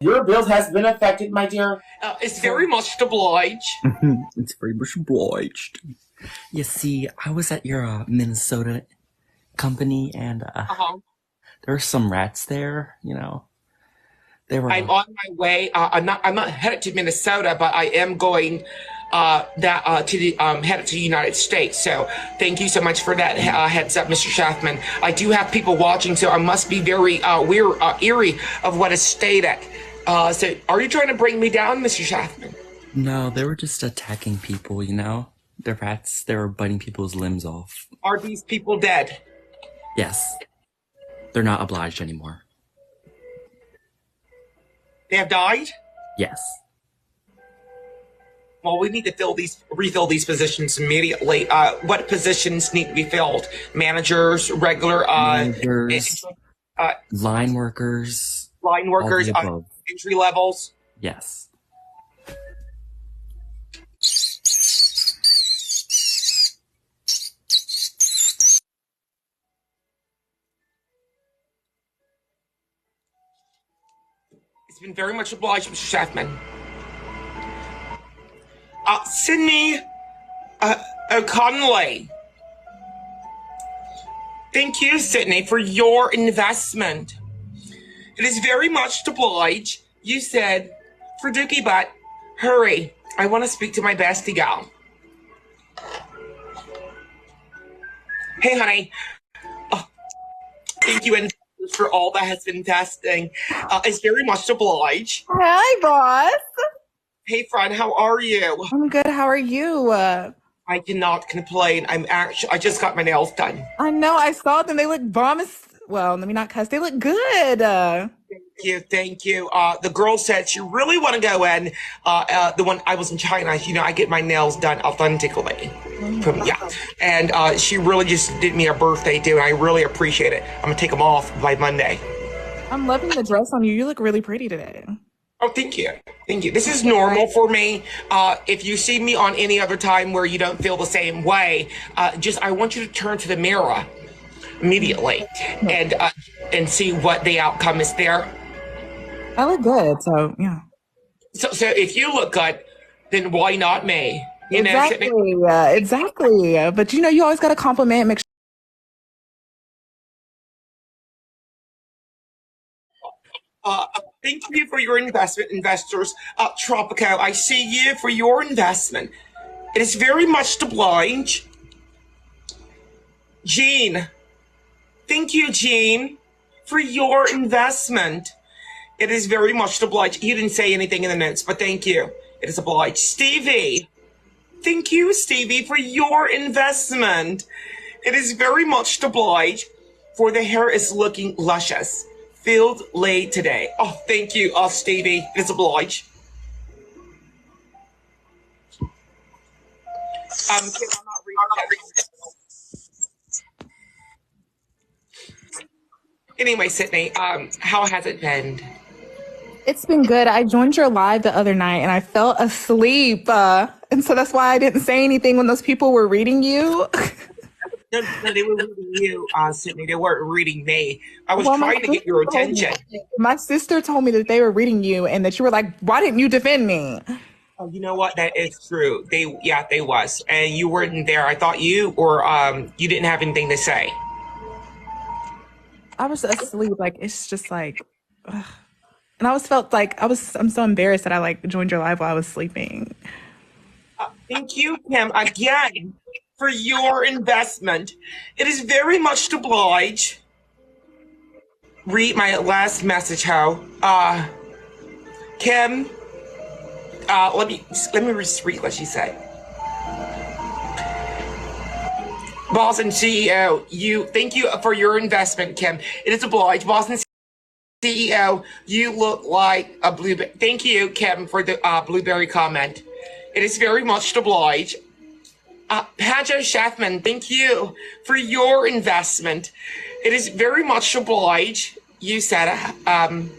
Your build has been affected, my dear. It's very much obliged. It's very much obliged. You see, I was at your Minnesota company, and there were some rats there. You know, they were. I'm on my way. I'm not headed to Minnesota, but I am going headed to the United States. So thank you so much for that heads up, Mr. Schaffman. I do have people watching, so I must be very eerie of what is stated. So are you trying to bring me down, Mr. Schaffman? No, they were just attacking people. You know, the rats. They were biting people's limbs off. Are these people dead? Yes, they're not obliged anymore. They have died? Yes. Well, we need to refill these positions immediately. What positions need to be filled? Managers, regular managers, line workers, entry levels. Yes. It's been very much obliged, Mr. Schaffman. Sydney O'Connelly. Thank you, Sydney, for your investment. It is very much obliged. You said, for Dookie Butt, hurry. I want to speak to my bestie gal. Hey, honey. Thank you for all that has been testing. It's very much obliged. Hi, boss. Hey, friend, how are you? I'm good. How are you? I cannot complain. I just got my nails done. I know. I saw them. They look bomb as well. Let me not cuss. They look good. Thank you. The girl said she really want to go in. The one I was in China. You know, I get my nails done authentically. And she really just did me a birthday do, and I really appreciate it. I'm gonna take them off by Monday. I'm loving the dress on you. You look really pretty today. Oh, thank you. Thank you. This is normal for me. If you see me on any other time where you don't feel the same way, I want you to turn to the mirror immediately and see what the outcome is there. I look good, so yeah. So if you look good, then why not me? You exactly. Exactly. But you know, you always got to compliment. Make sure. Thank you for your investment, investors. Tropico, I see you for your investment. It is very much obliged. Jean. Thank you, Jean, for your investment. It is very much obliged. You didn't say anything in the notes, but thank you. It is obliged. Stevie. Thank you, Stevie, for your investment. It is very much obliged, for the hair is looking luscious. Filled late today. Oh, thank you, Stevie. It is obliged. I'm not reading. Anyway, Sydney, how has it been? It's been good. I joined your live the other night and I fell asleep. And so that's why I didn't say anything when those people were reading you. No, they were reading you, Sydney. They weren't reading me. I was trying to get your attention. My sister told me that they were reading you and that you were like, why didn't you defend me? Oh, you know what? That is true. They was. And you weren't there. I thought you didn't have anything to say. I was asleep. Like, it's just like, ugh. And I felt like I'm so embarrassed that I joined your live while I was sleeping. Thank you, Kim, again, for your investment. It is very much obliged. Read my last message, Ho. Kim, let me read what she said. Boss and CEO, thank you for your investment, Kim. It is obliged. Boss and CEO, you look like a blueberry. Thank you, Kim, for the blueberry comment. It is very much obliged. Pajo Schaffman, thank you for your investment. It is very much obliged. You said, I'm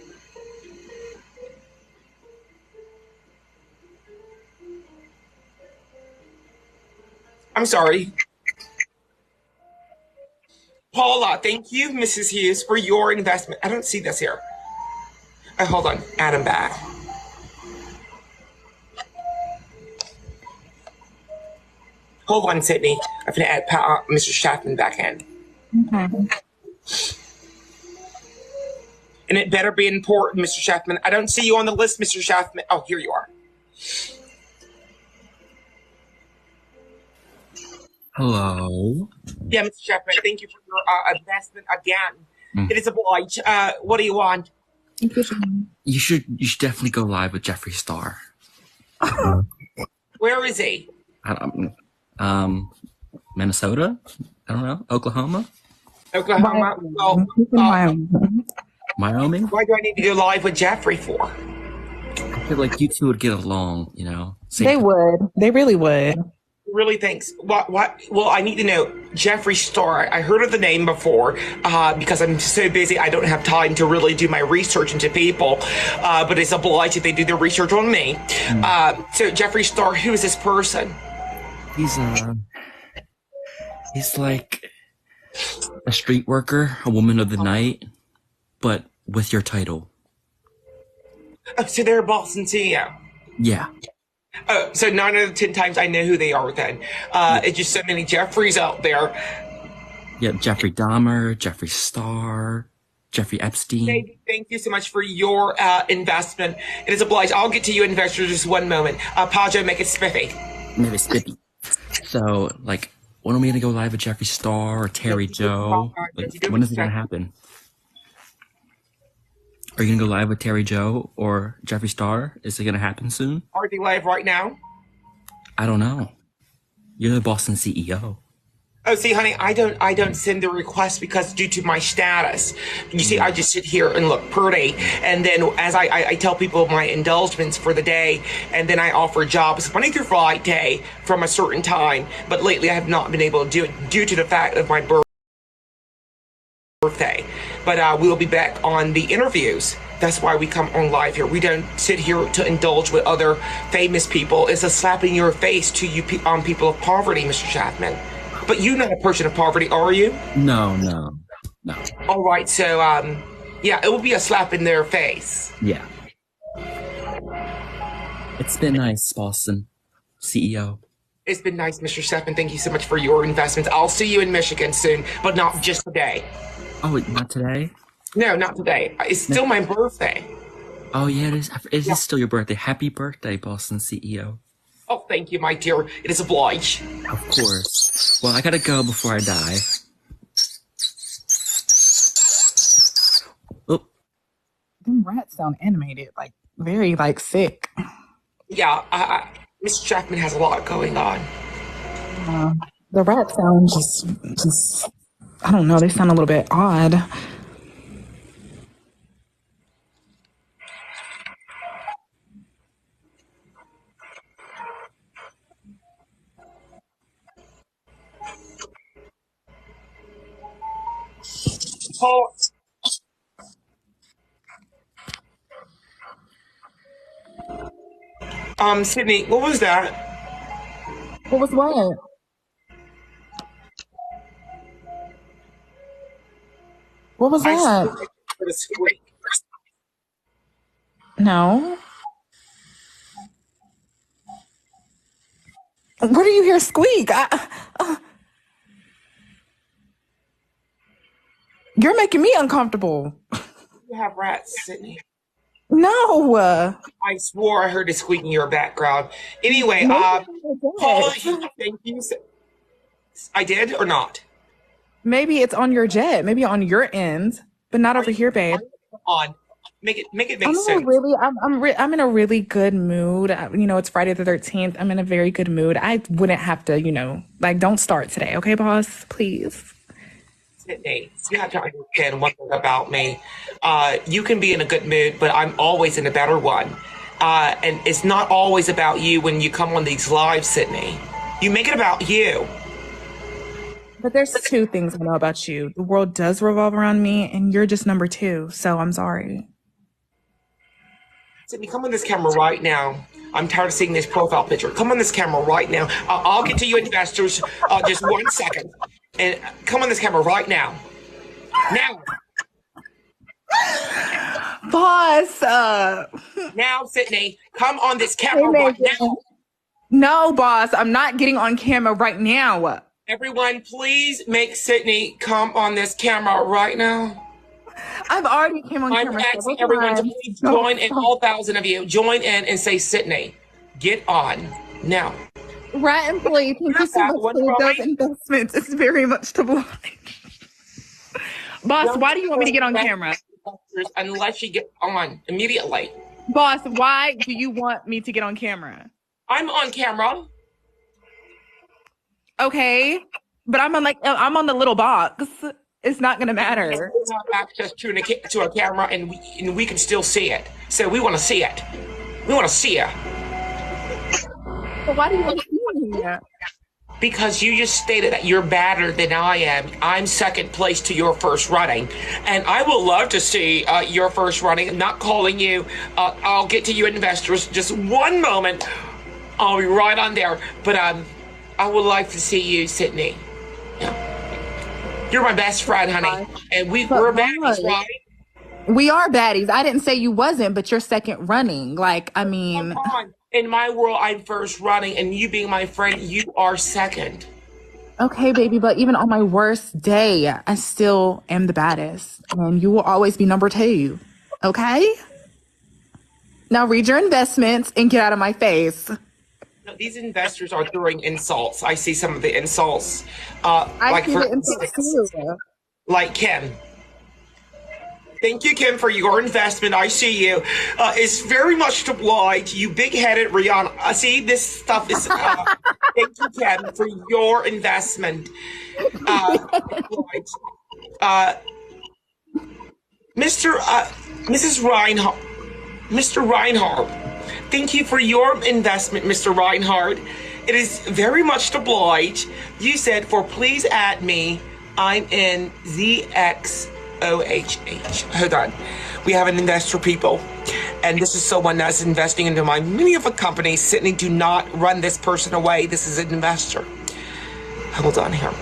sorry. Paula, thank you, Mrs. Hughes, for your investment. I don't see this here. Oh, hold on. Add him back. Hold on, Sydney. I'm going to add Mr. Schaffman back in. Okay. And it better be important, Mr. Schaffman. I don't see you on the list, Mr. Schaffman. Oh, here you are. Hello. Yeah, Mr. Schaffman, thank you for your investment again. It is obliged. What do you want? You should definitely go live with Jeffree Star. Where is he? Minnesota? I don't know. Oklahoma? Oklahoma? Well, Wyoming? why do I need to go live with Jeffree for? I feel like you two would get along, you know. They would. They really would. Really thanks. What? Well, I need to know Jeffree Star. I heard of the name before because I'm so busy. I don't have time to really do my research into people. But it's obliged if they do their research on me. So Jeffree Star, who is this person? He's like a street worker, a woman of the night, but with your title. Oh, so they're a Boston CEO. Yeah. Oh, so 9 out of 10 times I know who they are then. It's just so many Jeffreys out there. Yeah, Jeffrey Dahmer, Jeffree Star, Jeffrey Epstein. Thank you so much for your investment. It is obliged. I'll get to you investors just one moment. Pajo, make it spiffy. Maybe spiffy. So, like, when are we going to go live with Jeffree Star or Terry Joe? Like, when is it going to happen? Are you going to go live with Terry Joe or Jeffree Star? Is it going to happen soon? Are they live right now? I don't know. You're the Boston CEO. Oh, see, honey, I don't send the request because due to my status. You see, I just sit here and look pretty. And then as I tell people my indulgements for the day, and then I offer jobs Monday through Friday from a certain time. But lately I have not been able to do it due to the fact of my birthday. But we'll be back on the interviews. That's why we come on live here. We don't sit here to indulge with other famous people. It's a slap in your face to you people of poverty, Mr. Schaffman. But you're not a person of poverty, are you? No. All right, so yeah, it will be a slap in their face. Yeah. It's been nice, Boston CEO. It's been nice, Mr. Schaffman. Thank you so much for your investments. I'll see you in Michigan soon, but not just today. Oh, wait, not today? No, not today. It's still my birthday. Oh, yeah, it is. It is still your birthday. Happy birthday, Boston CEO. Oh, thank you, my dear. It is obliged. Of course. Well, I gotta go before I die. Oh. Them rats sound animated, like very like sick. Yeah, Mr. Schaffman has a lot going on. The rats sound just I don't know, they sound a little bit odd. Paul. Sydney, what was that? What was what? What was that? For the squeak. No. Where do you hear squeak? You're making me uncomfortable. You have rats, Sydney. No. I swore I heard a squeak in your background. Anyway, Paul, thank you. I did or not? Maybe it's on your jet. Maybe on your end, but not over here, babe. On. Make it make I'm sense. I'm in a really good mood. You know, it's Friday the 13th. I'm in a very good mood. I wouldn't have to, you know, like, don't start today, okay, boss? Please. Sydney, you have to understand one thing about me. You can be in a good mood, but I'm always in a better one. And it's not always about you when you come on these lives, Sydney. You make it about you. But there's two things I know about you. The world does revolve around me, and you're just number two. So I'm sorry. Sydney, come on this camera right now. I'm tired of seeing this profile picture. Come on this camera right now. I'll get to you investors just 1 second. And come on this camera right now. Now. Boss, Now, Sydney, come on this hey, camera right Megan. now. No, boss, I'm not getting on camera right now. Everyone, please make Sydney come on this camera right now. I've already came on I'm camera asking several everyone to times. please No, join in, stop. all 1,000 of you, join in and say, Sydney, get on now. Rat and play, thank you so That much one, for those right? investments. It's very much to blind. Boss, Don't why do you want me to get on invest camera? investors unless you get on immediately. Boss, why do you want me to get on camera? I'm on camera. Okay, but I'm on the little box. It's not gonna matter. We have access to a camera, and we can still see it. So we want to see it. We want to see it. But why do you want to see me? Because you just stated that you're better than I am. I'm second place to your first running. And I would love to see your first running. I'm not calling you. I'll get to you investors. Just one moment. I'll be right on there. But I would like to see you, Sydney. Yeah. You're my best friend, honey. And we're baddies, right? We are baddies. I didn't say you wasn't, but you're second running. Like, I mean, Come on. In my world, I'm first running, and you being my friend, you are second. okay, baby, but even on my worst day, I still am the baddest. And you will always be number 2. Okay? Now read your investments and get out of my face. No, these investors are throwing insults. I see some of the insults. I like see for the insults too. like Kim. Thank you, Kim, for your investment. I see you. It's very much to oblige you, big-headed Rihanna. See, this stuff is. Thank you, Kim, for your investment. Mrs. Reinhardt, Mr. Reinhardt. Thank you for your investment, Mr. Reinhardt. It is very much to oblige. You said, for please add me. I'm in ZXOHH. Hold on. We have an investor, people. And this is someone that's investing into many of a company. Sydney, do not run this person away. This is an investor. Hold on here.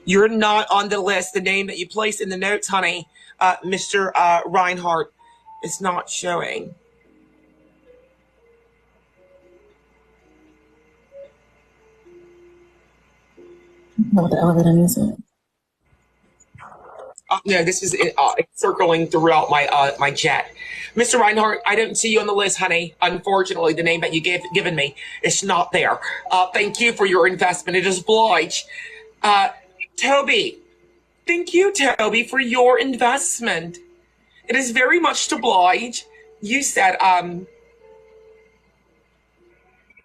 You're not on the list. The name that you placed in the notes, honey, Mr. Reinhardt, is not showing. What the elevator music? No, this is circling throughout my chat. Mr. Reinhardt, I don't see you on the list, honey. Unfortunately, the name that you given me is not there. Thank you for your investment. It is obliged. Toby, thank you, Toby, for your investment. It is very much to oblige. You said,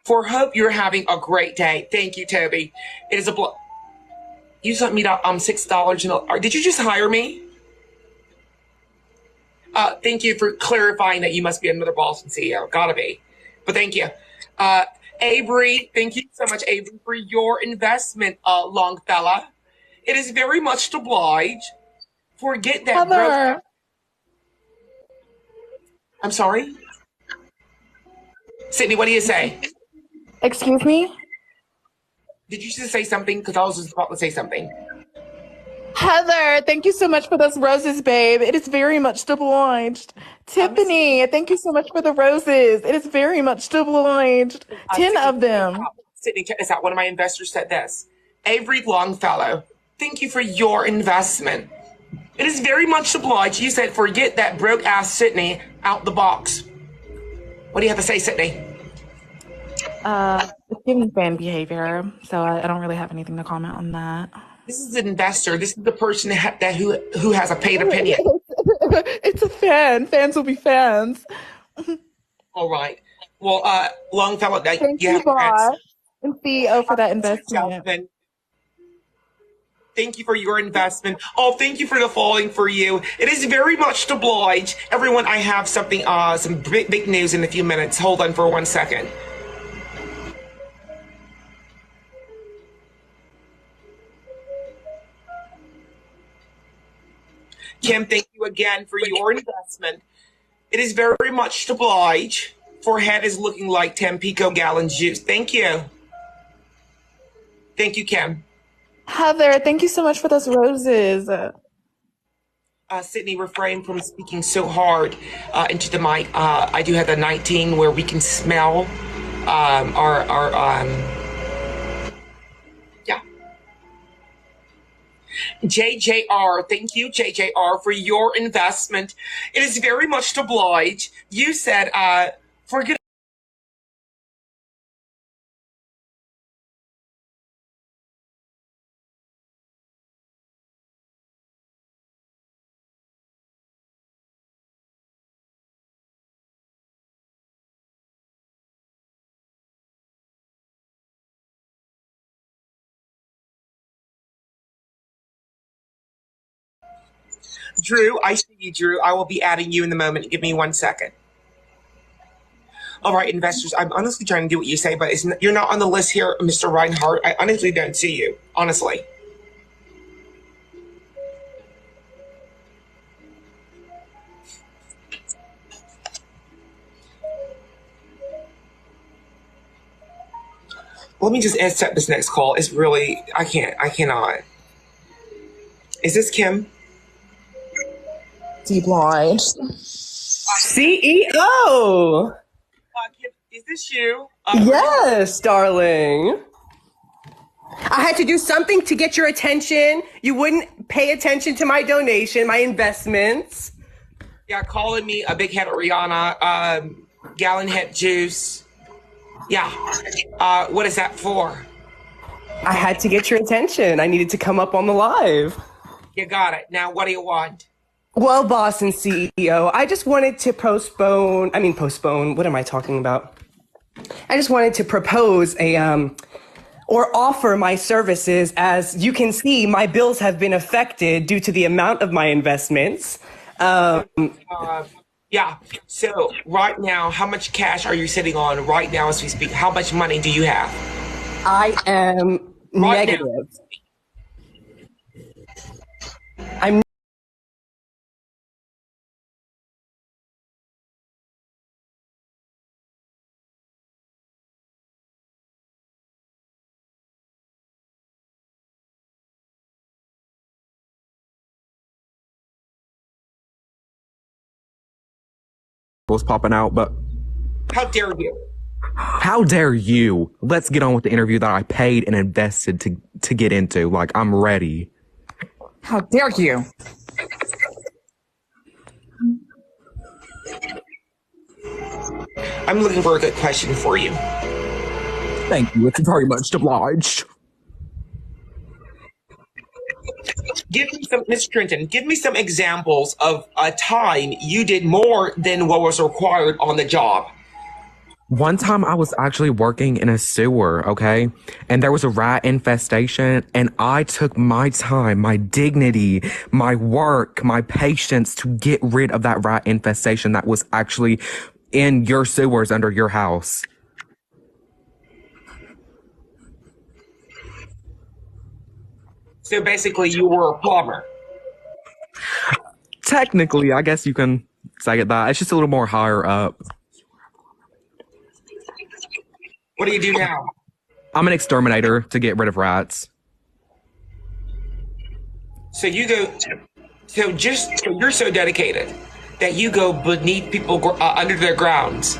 for hope you're having a great day. Thank you, Toby. It is a you sent me $6. Did you just hire me? Thank you for clarifying that you must be another Boston CEO. Gotta be. But thank you. Avery, thank you so much, Avery, for your investment, Longfella. It is very much to oblige. Forget that. Heather. I'm sorry? Sydney, what do you say? Excuse me? Did you just say something? Because I was just about to say something. Heather, thank you so much for those roses, babe. It is very much obliged. Tiffany, thank you so much for the roses. It is very much obliged. 10 of them. Sydney, check this out. One of my investors said this. Avery Longfellow, thank you for your investment. It is very much obliged. You said, forget that broke ass Sydney out the box. What do you have to say, Sydney? It's giving fan behavior, so I don't really have anything to comment on that. This is an investor. This is the person who has a paid opinion. It's a fan. Fans will be fans. All right. Well, Longfellow, Thank you, boss and CEO, for that investment. Thank you for your investment. Oh, thank you for the falling for you. It is very much to oblige. Everyone, I have something, some big news in a few minutes. Hold on for 1 second. Kim, thank you again for your investment. It is very much to oblige. Forehead is looking like Tampico gallon juice. Thank you. Thank you, Kim. Heather, thank you so much for those roses. Sydney, refrain from speaking so hard into the mic. I do have the 19 where we can smell our yeah. JJR, thank you, JJR, for your investment. It is very much to oblige. You said, forget. Drew, I see you, Drew. I will be adding you in the moment. Give me 1 second. All right, investors, I'm honestly trying to do what you say, but you're not on the list here, Mr. Reinhardt. I honestly don't see you, honestly. Let me just accept this next call. It's really, I cannot. Is this Kim? Obliged. CEO. Kim, is this you? Yes, darling. I had to do something to get your attention. You wouldn't pay attention to my donation, my investments. Yeah, calling me a big head of Rihanna, gallon head juice. Yeah. What is that for? I had to get your attention. I needed to come up on the live. You got it. Now, what do you want? Well, boss and CEO, I just wanted to postpone, what am I talking about? I just wanted to propose or offer my services. As you can see, my bills have been affected due to the amount of my investments. Yeah. So right now, how much cash are you sitting on right now as we speak? How much money do you have? I am Right negative. now. I'm was popping out, but How dare you? how dare you? Let's get on with the interview that I paid and invested to get into. Like, I'm ready. How dare you? I'm looking for a good question for you. Thank you. It's very much obliged. Give me some, Miss Trenton, give me some examples of a time you did more than what was required on the job. One time I was actually working in a sewer, okay? And there was a rat infestation, and I took my time, my dignity, my work, my patience to get rid of that rat infestation that was actually in your sewers under your house. So basically, you were a plumber. Technically, I guess you can say it that. It's just a little more higher up. What do you do now? I'm an exterminator to get rid of rats. So you go, so you're so dedicated that you go beneath people under their grounds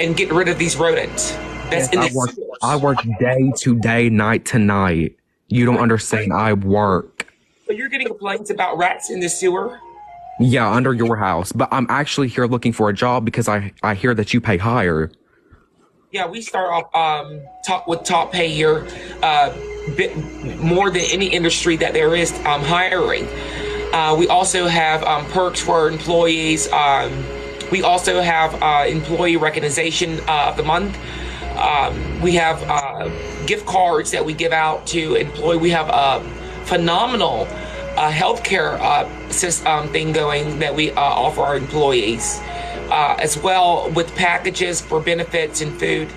and get rid of these rodents. That's Yes, in I work day to day, night to night. You don't understand. I work. So you're getting complaints about rats in the sewer? Yeah, under your house. But I'm actually here looking for a job because I hear that you pay higher. Yeah, we start off with top pay here, bit more than any industry that there is hiring. We also have perks for our employees. We also have employee recognition of the month. We have gift cards that we give out to employee. We have a phenomenal healthcare system thing going that we offer our employees, as well with packages for benefits and food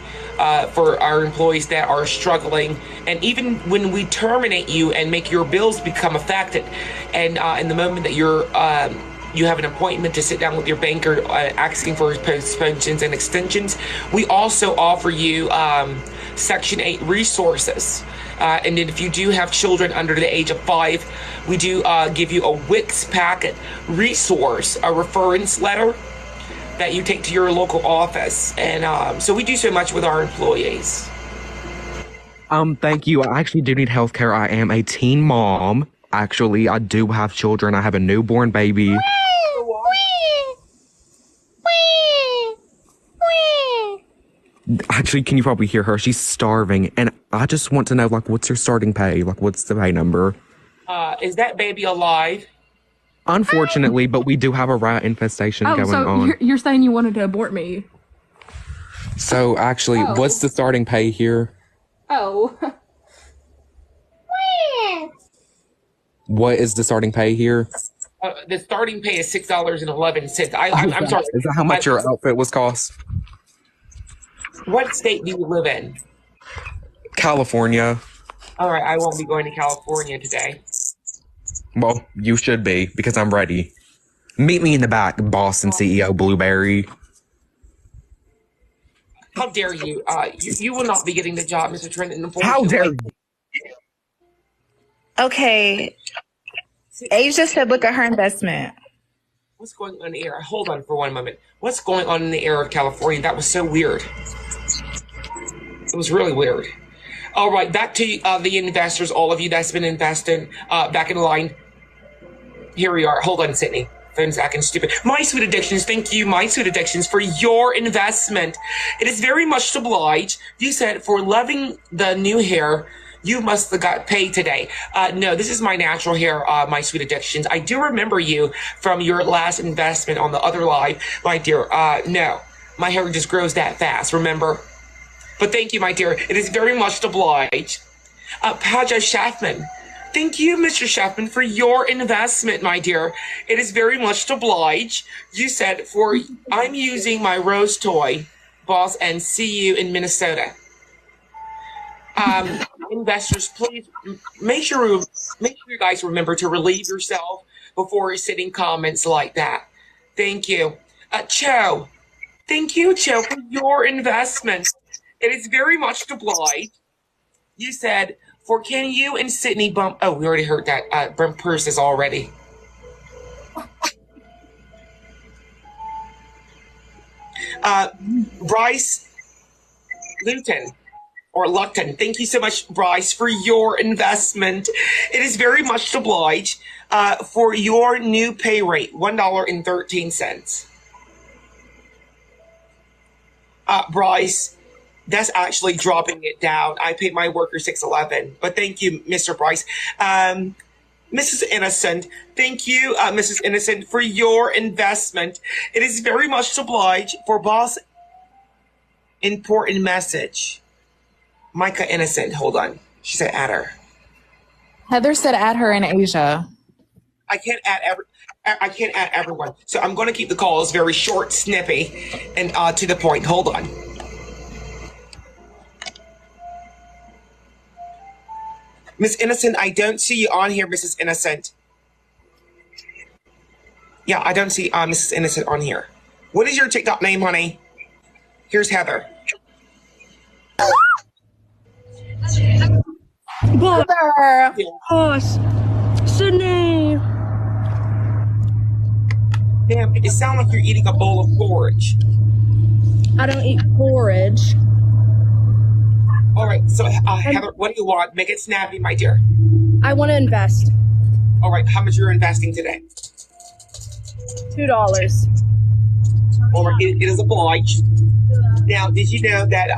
for our employees that are struggling. And even when we terminate you and make your bills become affected, and in the moment that you're you have an appointment to sit down with your banker asking for postponements and extensions, we also offer you Section 8 resources. And then if you do have children under the age of 5, we do give you a Wix packet resource, a reference letter that you take to your local office. And so we do so much with our employees. Thank you. I actually do need healthcare. I am a teen mom. Actually, I do have children. I have a newborn baby. Actually, can you probably hear her? She's starving. And I just want to know, like, what's your starting pay? Like, what's the pay number? Is that baby alive? Unfortunately, but we do have a rat infestation going on. You're saying you wanted to abort me? So, actually, what's the starting pay here? Oh. What is the starting pay here? The starting pay is $6.11. I'm sorry. Is that how much your outfit was cost? What state do you live in? California. All right, I won't be going to California today. Well, you should be, because I'm ready. Meet me in the back, boss and CEO Blueberry. How dare you? You will not be getting the job, Mr. Trenton. How dare you? Okay. Asia said look at her investment. What's going on in the air? Hold on for one moment. What's going on in the air of California? That was so weird. It was really weird. All right, back to the investors, all of you that's been investing, back in line. Here we are. Hold on, Sydney. Phone's acting stupid. My Sweet Addictions, thank you, My Sweet Addictions, for your investment. It is very much obliged. You said for loving the new hair, you must have got paid today. No, this is my natural hair, My Sweet Addictions. I do remember you from your last investment on the other live, my dear. No, my hair just grows that fast, remember? But thank you, my dear. It is very much obliged. Paja Schaffman. Thank you, Mr. Schaffman, for your investment, my dear. It is very much obliged. You said I'm using my rose toy, boss, and see you in Minnesota. Investors, please make sure you guys remember to relieve yourself before sending comments like that. Thank you. Cho. Thank you, Cho, for your investment. It is very much obliged. You said, can you and Sydney bump? Oh, we already heard that. Bump purses already. Bryce Luton. Or Luckton. Thank you so much, Bryce, for your investment. It is very much obliged for your new pay rate, $1.13. Bryce, that's actually dropping it down. I pay my workers $6.11, but thank you, Mr. Bryce. Mrs. Innocent, thank you, Mrs. Innocent, for your investment. It is very much obliged for boss. Important message. Micah Innocent, hold on. She said add her. Heather said add her in Asia. I can't add everyone. So I'm going to keep the calls very short, snippy, and to the point. Hold on. Miss Innocent, I don't see you on here, Mrs. Innocent. Yeah, I don't see Mrs. Innocent on here. What is your TikTok name, honey? Here's Heather. Gosh, Sydney. Damn, it sounds like you're eating a bowl of porridge. I don't eat porridge. All right, so Heather, what do you want? Make it snappy, my dear. I want to invest. All right, how much you're investing today? $2. All right, it is obliged. Now, did you know that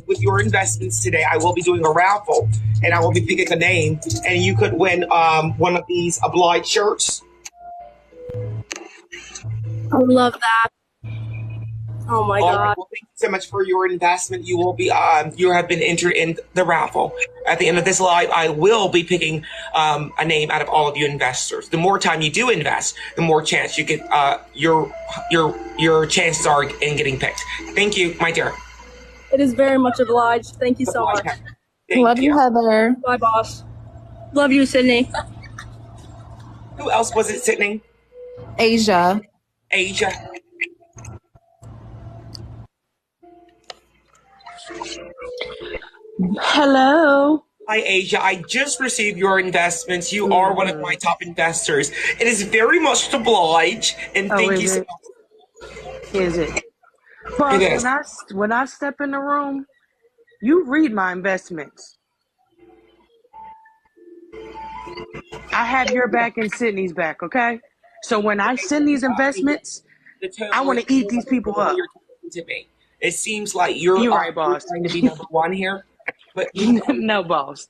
with your investments today, I will be doing a raffle, and I will be picking a name, and you could win one of these obliged shirts. I love that. Oh my God. Right, well, thank you so much for your investment. You will be, you have been entered in the raffle. At the end of this live, I will be picking a name out of all of you investors. The more time you do invest, the more chance you get, your chances are in getting picked. Thank you, my dear. It is very much obliged. Thank you so much. Love you, Heather. Bye, boss. Love you, Sydney. Who else was it, Sydney? Asia. Asia. Hello. Hi, Asia. I just received your investments. You are one of my top investors. It is very much obliged, and thank you is so it? much. Is it? It Boss, is. when I step in the room, you read my investments. I have your back and Sydney's back, okay? So when I send these investments, The tone I want to eat these people the way up. you're talking to me. It seems like you're You're right, boss. trying to be number one here, but No, boss.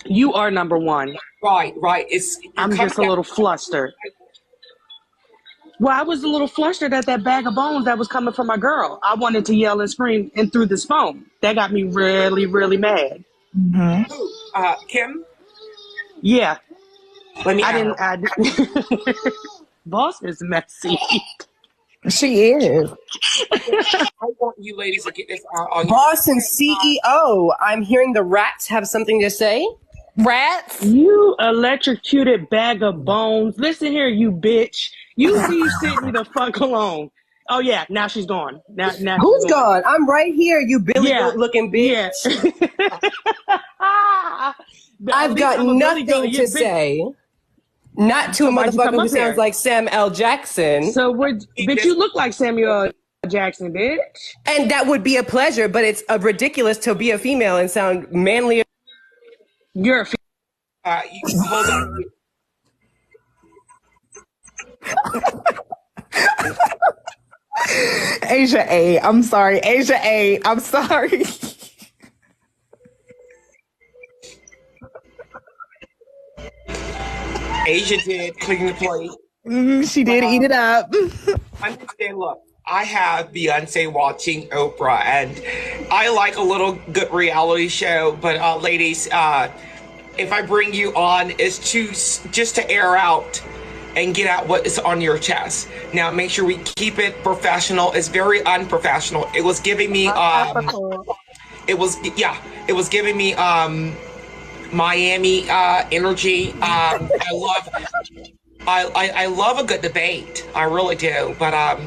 You are number one. right. I'm just a little flustered. Well, I was a little flustered at that bag of bones that was coming from my girl. I wanted to yell and scream and through this phone. That got me really, really mad. Kim. Yeah. Let me. I didn't. Boss is messy. She is. I want you ladies to get this out on Boss and CEO, I'm hearing the rats have something to say. Rats? You electrocuted bag of bones. Listen here, you bitch. You leave Sydney the fuck alone. Oh yeah, now she's gone. Now Who's she's gone? I'm right here, you Billy Yeah. Goat looking bitch. I've got nothing to say. Not to a why'd you come motherfucker who up here? sounds like Sam L. Jackson. So bitch, you look like Samuel Jackson, bitch. And that would be a pleasure, but it's ridiculous to be a female and sound manly. You're a hold on. Asia A. I'm sorry. Asia A. I'm sorry. Asia did clean the plate. She did eat it up. Understand, look, I have Beyonce watching Oprah, and I like a little good reality show, but ladies, if I bring you on, it's just to air out and get out what is on your chest. Now, make sure we keep it professional. It's very unprofessional. It was giving me, it was giving me, Miami energy. I love a good debate. I really do. But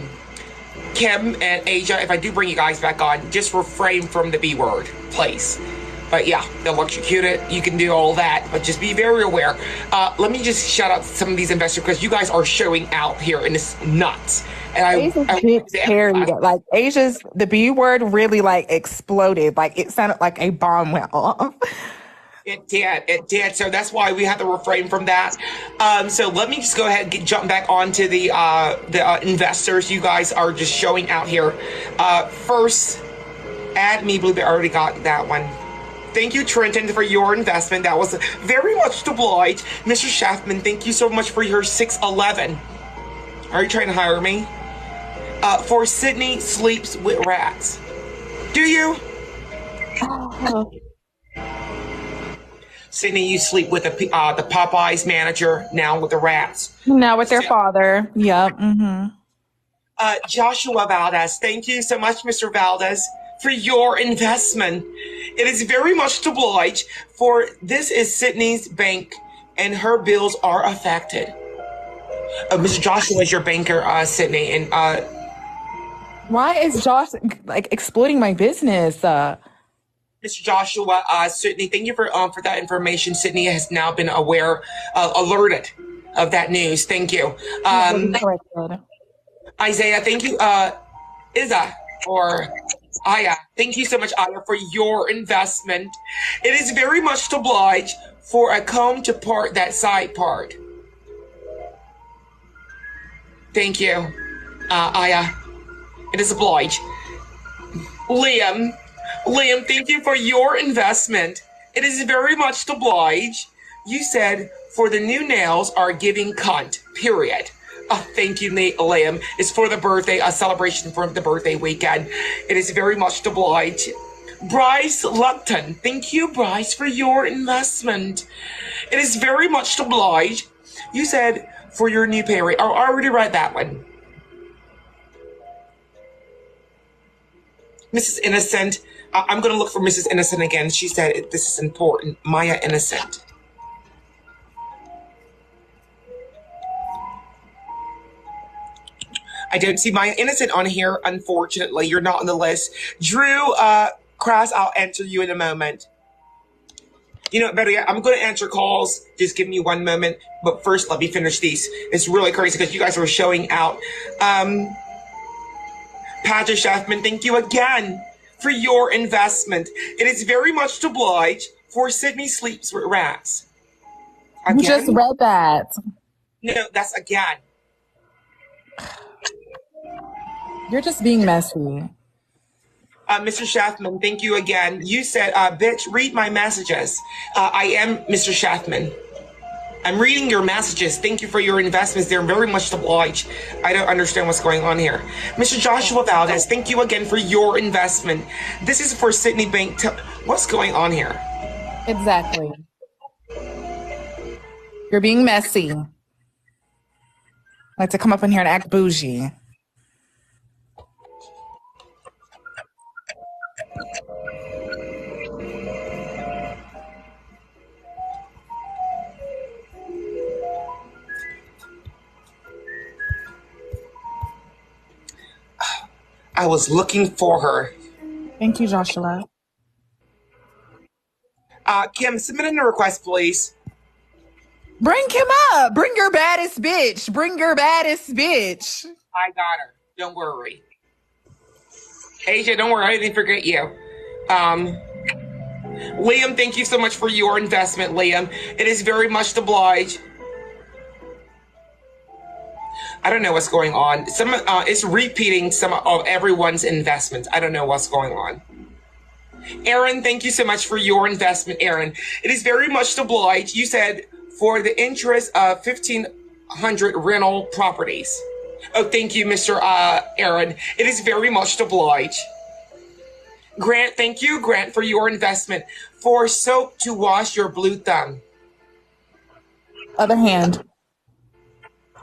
Kim and Asia, if I do bring you guys back on, just refrain from the B word, please. But yeah, they'll electrocute it. You can do all that, but just be very aware. Let me just shout out some of these investors because you guys are showing out here, and it's nuts. And Asia's the B word really like exploded. Like it sounded like a bomb went off. It did. So that's why we have to refrain from that. So let me just go ahead and jump back onto the investors. You guys are just showing out here. First, add me, Blueberry. I already got that one. Thank you, Trenton, for your investment. That was very much obliged. Mr. Schaffman, thank you so much for your 611. Are you trying to hire me? For Sydney sleeps with rats. Do you? Sydney, you sleep with the Popeyes manager, now with the rats. Now with their father. Yep. Joshua Valdez, thank you so much, Mr. Valdez, for your investment. It is very much obliged, for this is Sydney's bank, and her bills are affected. Mr. Joshua is your banker, Sydney, and Why is Josh like exploiting my business? Mr. Joshua, Sydney, thank you for that information. Sydney has now been alerted of that news. Thank you. Isaiah, thank you. Iza or Aya, thank you so much, Aya, for your investment. It is very much obliged for a comb to part that side part. Thank you, Aya. It is obliged. Liam, thank you for your investment. It is very much obliged. You said for the new nails are giving cunt, period. Thank you, Liam. It's for the birthday, a celebration for the birthday weekend. It is very much obliged. Bryce Lupton, thank you, Bryce, for your investment. It is very much obliged. You said for your new pay rate. Oh, I already read that one. Mrs. Innocent, I'm going to look for Mrs. Innocent again. She said this is important. Maya Innocent. I don't see my innocent on here. Unfortunately, you're not on the list. Drew Cross, I'll answer you in a moment. You know, better yet, I'm going to answer calls. Just give me one moment. But first, let me finish these. It's really crazy because you guys were showing out. Patrick Schaffman, thank you again for your investment. It is very much to oblige for Sydney Sleeps with Rats. Again? You just read that. No, that's again. You're just being messy. Mr. Schaffman, thank you again. You said, bitch, read my messages. I am Mr. Schaffman. I'm reading your messages. Thank you for your investments. They're very much to oblige. I don't understand what's going on here. Mr. Joshua Valdez, thank you again for your investment. This is for Sydney Bank. What's going on here? Exactly. You're being messy. Like to come up in here and act bougie. I was looking for her. Thank you, Joshua. Kim, submit in a request, please. Bring Kim up. Bring your baddest bitch. Bring your baddest bitch. I got her. Don't worry. Asia, don't worry. I didn't forget you. Liam, thank you so much for your investment, Liam. It is very much to oblige. I don't know what's going on. It's repeating some of everyone's investments. I don't know what's going on. Aaron, thank you so much for your investment, Aaron. It is very much to oblige. You said for the interest of 1,500 rental properties. Oh, thank you, Mr. Aaron. It is very much to oblige. Grant, thank you, Grant, for your investment. For soap to wash your blue thumb. Other hand.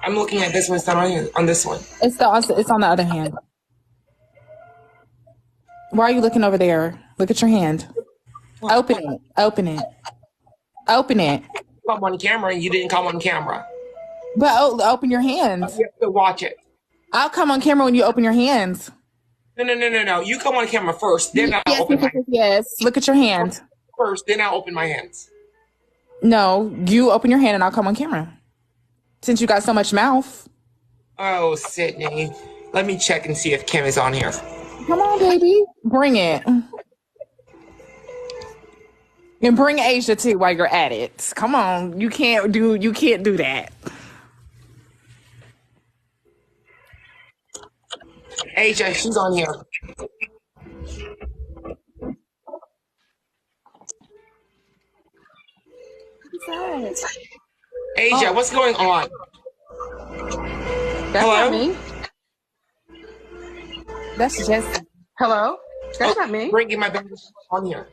I'm looking at this one. It's not on this one. It's on the other hand. Why are you looking over there? Look at your hand. Open it. Open it. Open it. Come on camera and you didn't come on camera. But open your hands. You have to watch it. I'll come on camera when you open your hands. No. You come on camera first, then I'll open my hands. Yes. Look at your hand. First, then I'll open my hands. No, you open your hand and I'll come on camera. Since you got so much mouth. Oh, Sydney. Let me check and see if Kim is on here. Come on, baby. Bring it. And bring Asia too while you're at it. Come on. You can't do that. Asia, she's on here. Asia, what's going on? That's Hello? not me. That's Jesse. Hello? That's not me. Bringing my baby on here.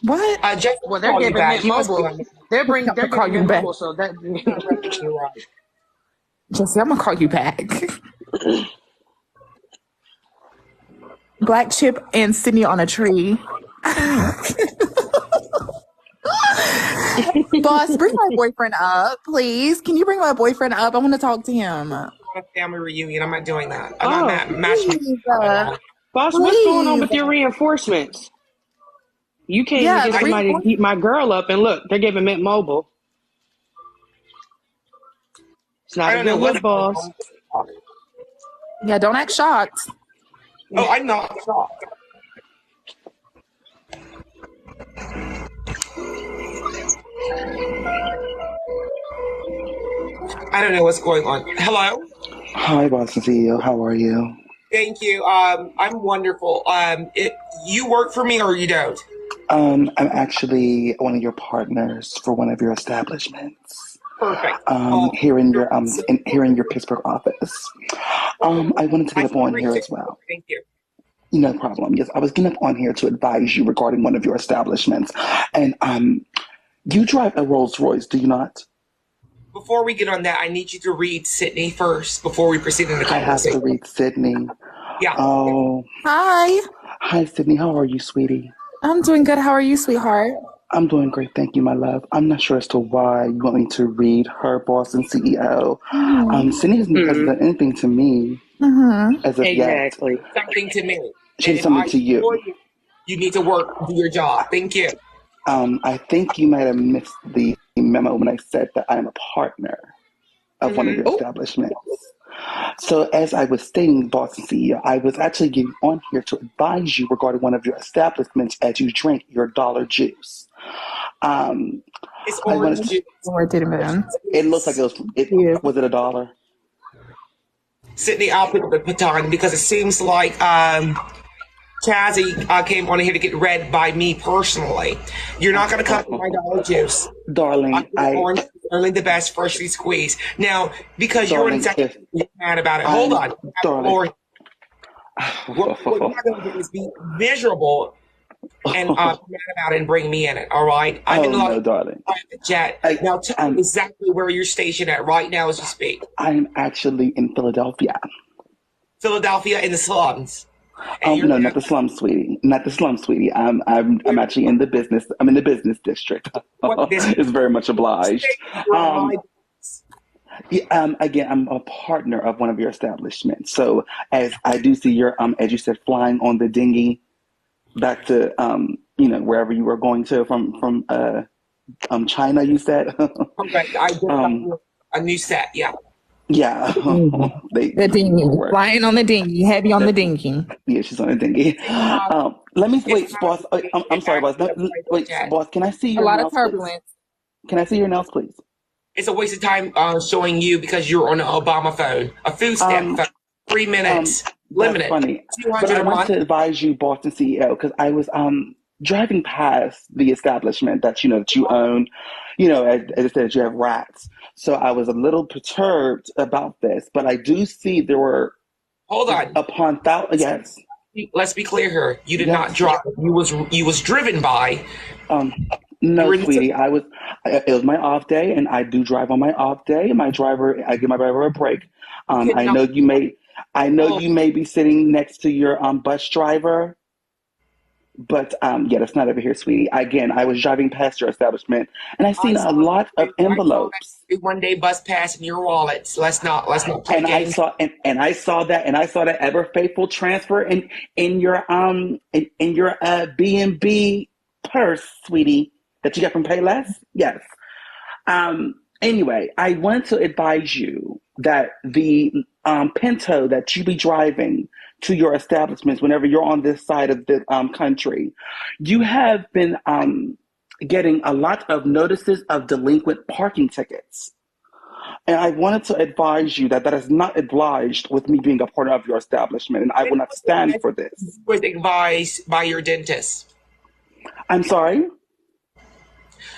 What? Jesse, Well, they're giving Mint Mobile. They're giving Mint back. Mobile, so that. Jesse, I'm gonna call you back. Black Chip and Sydney on a tree. Boss, bring my boyfriend up, please. Can you bring my boyfriend up? I want to talk to him. A family reunion. I'm not doing that. I'm not matchmaking. Boss, what's going on with your reinforcements? You can't even get somebody to keep my girl up, and look, they're giving Mint Mobile. It's not a good look, boss. Yeah, don't act shocked. Oh, I'm not shocked. I don't know what's going on. Hello? Hi, Boston CEO. How are you? Thank you. I'm wonderful. You work for me or you don't? I'm actually one of your partners for one of your establishments. Perfect. Here in your Pittsburgh office. I wanted to get up on here as well. Thank you. No problem. Yes, I was getting up on here to advise you regarding one of your establishments. And you drive a Rolls Royce, do you not? Before we get on that, I need you to read Sydney first before we proceed in the conversation. I have to read Sydney. Yeah. Oh. Hi. Hi, Sydney. How are you, sweetie? I'm doing good. How are you, sweetheart? I'm doing great. Thank you, my love. I'm not sure as to why you want me to read her boss and CEO. Sydney hasn't done anything to me. as of yet. Exactly. Something to me. She's something to you. You need to work, do your job. Thank you. I think you might have missed the memo when I said that I'm a partner of one of your establishments. So as I was stating, Boston CEO, I was actually getting on here to advise you regarding one of your establishments as you drink your dollar juice. It's orange juice. It looks like was it $1? Sydney, I'll put the baton because it seems like Chazzy came on here to get read by me personally. You're not going to cut my dollar juice. Darling, orange is only the best freshly squeezed. Now, because you're an executive, you're mad about it. Hold on. Darling. What you're not going to do is be miserable and mad about it and bring me in it, all right? I'm in a darling. private jet. Now, tell me exactly where you're stationed at right now as you speak. I'm actually in Philadelphia. Philadelphia in the slums. No, not the slums, sweetie. Not the slums, sweetie. I'm actually in the business. I'm in the business district. It's very much obliged. Again, I'm a partner of one of your establishments. So as I do see your as you said, flying on the dinghy back to wherever you were going to from China, you said. Correct. I just got a new set. Yeah. Yeah. The dinghy. Flying on the dinghy. Heavy on the dinghy. Yeah, she's on the dinghy. Let me wait, boss. I'm sorry, boss. Wait, boss. Can I see your nails? A lot of turbulence. Please? Can I see your nails, please? It's a waste of time showing you because you're on an Obama phone, a food stamp phone. 3 minutes, limited. That's funny. But I want to advise you, Boston CEO, because I was driving past the establishment that you own. As I said, you have rats. So I was a little perturbed about this, but I do see there were. Hold on. Upon yes. Let's be clear here. You did not drive. You was driven by. No, sweetie. It was my off day, and I do drive on my off day. I give my driver a break. I know you may be sitting next to your bus driver. But that's not over here, sweetie. Again, I was driving past your establishment, and I seen a lot of envelopes. One day bus pass in your wallets. Let's not. And I saw that ever faithful transfer in your B&B purse, sweetie, that you got from Payless. Yes. Anyway, I wanted to advise you that the Pinto that you be driving to your establishments whenever you're on this side of the country, you have been getting a lot of notices of delinquent parking tickets. And I wanted to advise you that is not obliged with me being a partner of your establishment, and I will not stand for this. Was advised by your dentist. I'm sorry?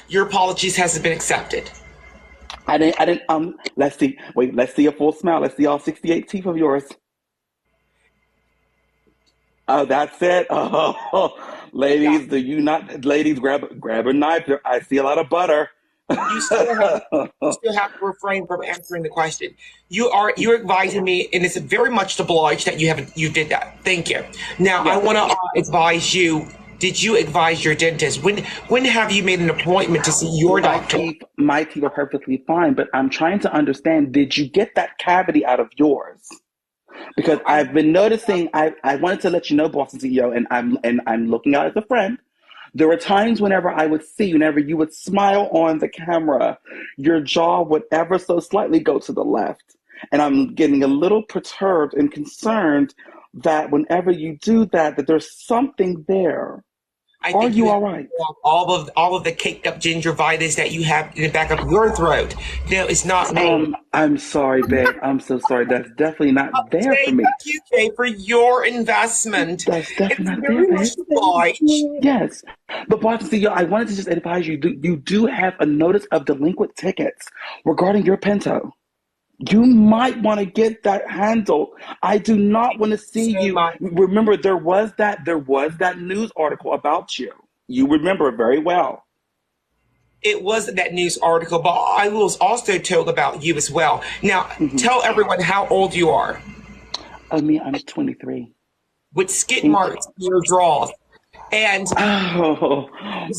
Your apologies hasn't been accepted. I didn't, let's see. Wait, let's see a full smile. Let's see all 68 teeth of yours. Oh, that's it. Oh, ladies, ladies, grab a knife. I see a lot of butter. You still have to refrain from answering the question. You're advising me, and it's very much obliged that you did that. Thank you. Now, I want to advise you. Did you advise your dentist? When have you made an appointment to see your doctor? My teeth are perfectly fine, but I'm trying to understand, did you get that cavity out of yours? Because I've been noticing, I wanted to let you know, Boston CEO, and I'm looking out as a friend. There were times whenever you would smile on the camera, your jaw would ever so slightly go to the left. And I'm getting a little perturbed and concerned that whenever you do that there's something there. Are you all right? All of the caked up gingivitis that you have in the back of your throat. No, it's not me. I'm sorry, babe. I'm so sorry. That's definitely not there for me. Thank you, Jay, for your investment. That's definitely not there, babe. Yes. But Boston CEO, I wanted to just advise you, you do have a notice of delinquent tickets regarding your Pinto. You might want to get that handled. I do not want to see you. Remember, there was that news article about you. You remember it very well. It was that news article, but I was also told about you as well. Now, tell everyone how old you are. I'm 23. With skid marks in your drawers. And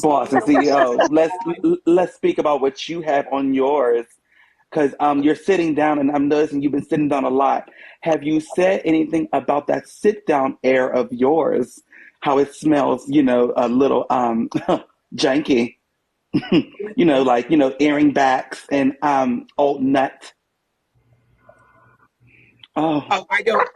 Boston CEO, let's speak about what you have on yours. because you're sitting down, and I'm noticing you've been sitting down a lot. Have you said anything about that sit down air of yours? How it smells, a little janky. Like airing backs and old nut. Oh, I don't.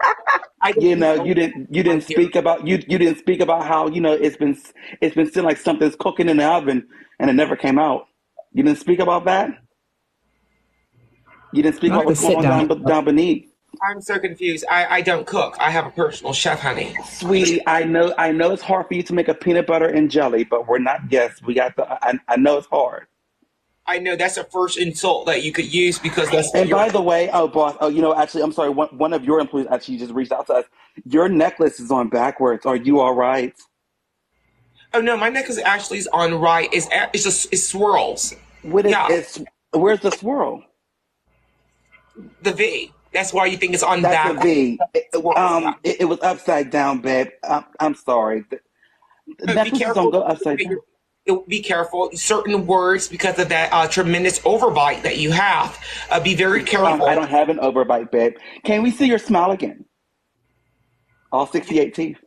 I don't you didn't here. speak about you didn't speak about how it's been still like something's cooking in the oven and it never came out. You didn't speak about that. You didn't speak Not about the what's going sit on down. down beneath. I'm so confused. I don't cook. I have a personal chef, honey. Sweetie, I know it's hard for you to make a peanut butter and jelly, but we're not guests. We got the I know it's hard. I know that's the first insult that you could use because that's what And you're. by the way, oh boss, actually, I'm sorry. One of your employees actually just reached out to us. Your necklace is on backwards. Are you all right? Oh no, my necklace actually is on right. It's just it swirls. What is Yeah, it's? Where's the swirl? the V. That's why you think it's on That's a back. V. Swirls. Yeah. It was upside down, babe. I'm sorry. The Be necklaces don't careful. go upside down. Be careful. Certain words because of that tremendous overbite that you have. Be very I careful. don't have an overbite, babe. Can we see your smile again? All 68 teeth.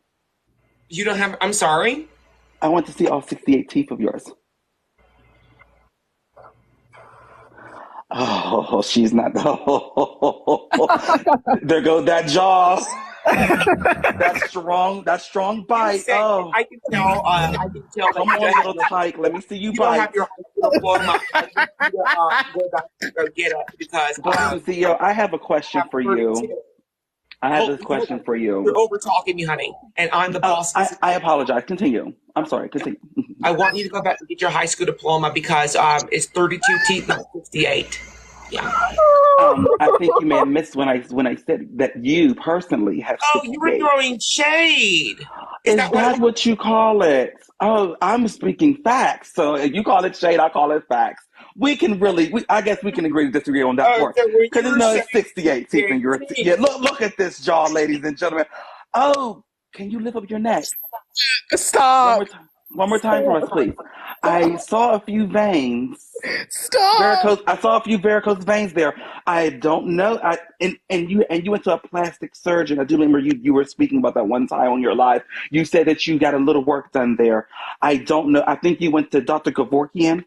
You don't have. I'm sorry. I want to see all 68 teeth of yours. Oh, she's not. There goes that jaw. That strong bite. Oh, I can tell. I can tell that come you on, don't have little your, tyke. Let me see you you don't bite. have your high school diploma. I need you to go back and go get it because Boss and CEO, I have a question have for 32. you. I have this Hold question on. for You're you. over talking me, honey, and I'm the Oh, boss. I apologize. Continue. I'm sorry. Continue. I want you to go back and get your high school diploma because it's 32 teeth, not 68. Yeah. I think you may have missed when I said that you personally have Oh, you were 68. throwing shade. Is Is that what? that what you call it? Oh, I'm speaking facts. So if you call it shade, I call it facts. I guess we can agree to disagree on that Oh, part. so when Because you're saying it's 68 teeth in your, 68 yeah, teeth, look at this jaw, ladies and gentlemen. Oh, can you lift up your neck? One Stop. more time. One more time for us, Stop. please. I saw a few veins. Stop. I saw a few varicose veins there. I don't know. And you went to a plastic surgeon. I do remember you were speaking about that one time on your live. You said that you got a little work done there. I don't know. I think you went to Dr. Kevorkian.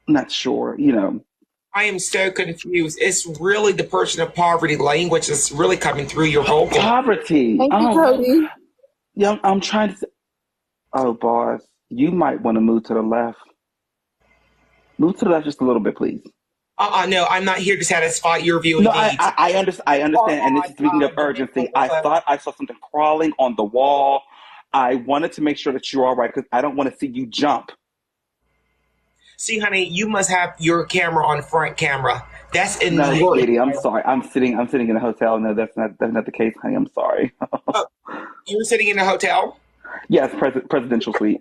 Not sure. I am so confused. It's really the person of poverty language that's really coming through your vocal. Poverty. Thank you, Oh, Cody. yeah. I'm trying to. Oh, boss, you might want to move to the left. Move to the left just a little bit, please. No, I'm not here to satisfy your viewing No, needs. I Or understand. And this on is speaking of the urgency. I video. thought I saw something crawling on the wall. I wanted to make sure that you're all right because I don't want to see you jump. See, honey, you must have your camera on front camera. That's in No, the sweetie, I'm sorry. I'm sitting in a hotel. No, that's not the case, honey. I'm sorry. Oh, you were sitting in a hotel? Yes, presidential suite.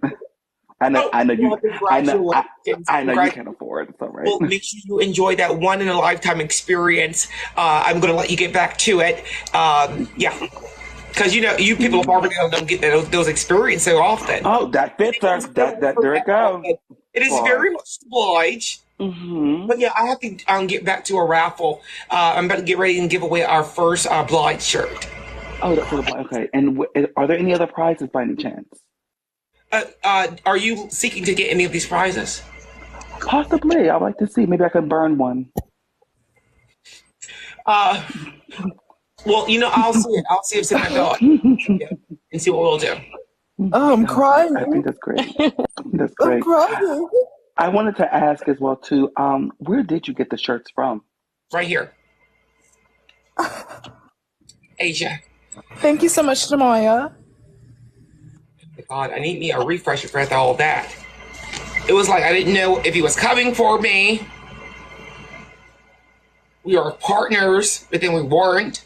I know. Oh, I know well, you. I know. congratulations. I know you can't afford. It's all right. Well, make sure you enjoy that one in a lifetime experience. I'm going to let you get back to it. Yeah. Because, you people of poverty don't get those experiences so often. Oh, that fits her. That there it goes. It is very much obliged. Mm-hmm. But yeah, I have to get back to a raffle. I'm about to get ready and give away our first Blind shirt. Oh, that's okay. And are there any other prizes by any chance? Are you seeking to get any of these prizes? Possibly. I'd like to see. Maybe I could burn one. Well, I'll see it. I'll see if it's in my dog and see what we'll do. Oh, I'm crying. I think that's great. That's I'm great. crying. I wanted to ask as well too. Where did you get the shirts from? Right here. Asia. Thank you so much, Jamaya. God, I need me a refresher for all of that. It was like I didn't know if he was coming for me. We are partners, but then we weren't.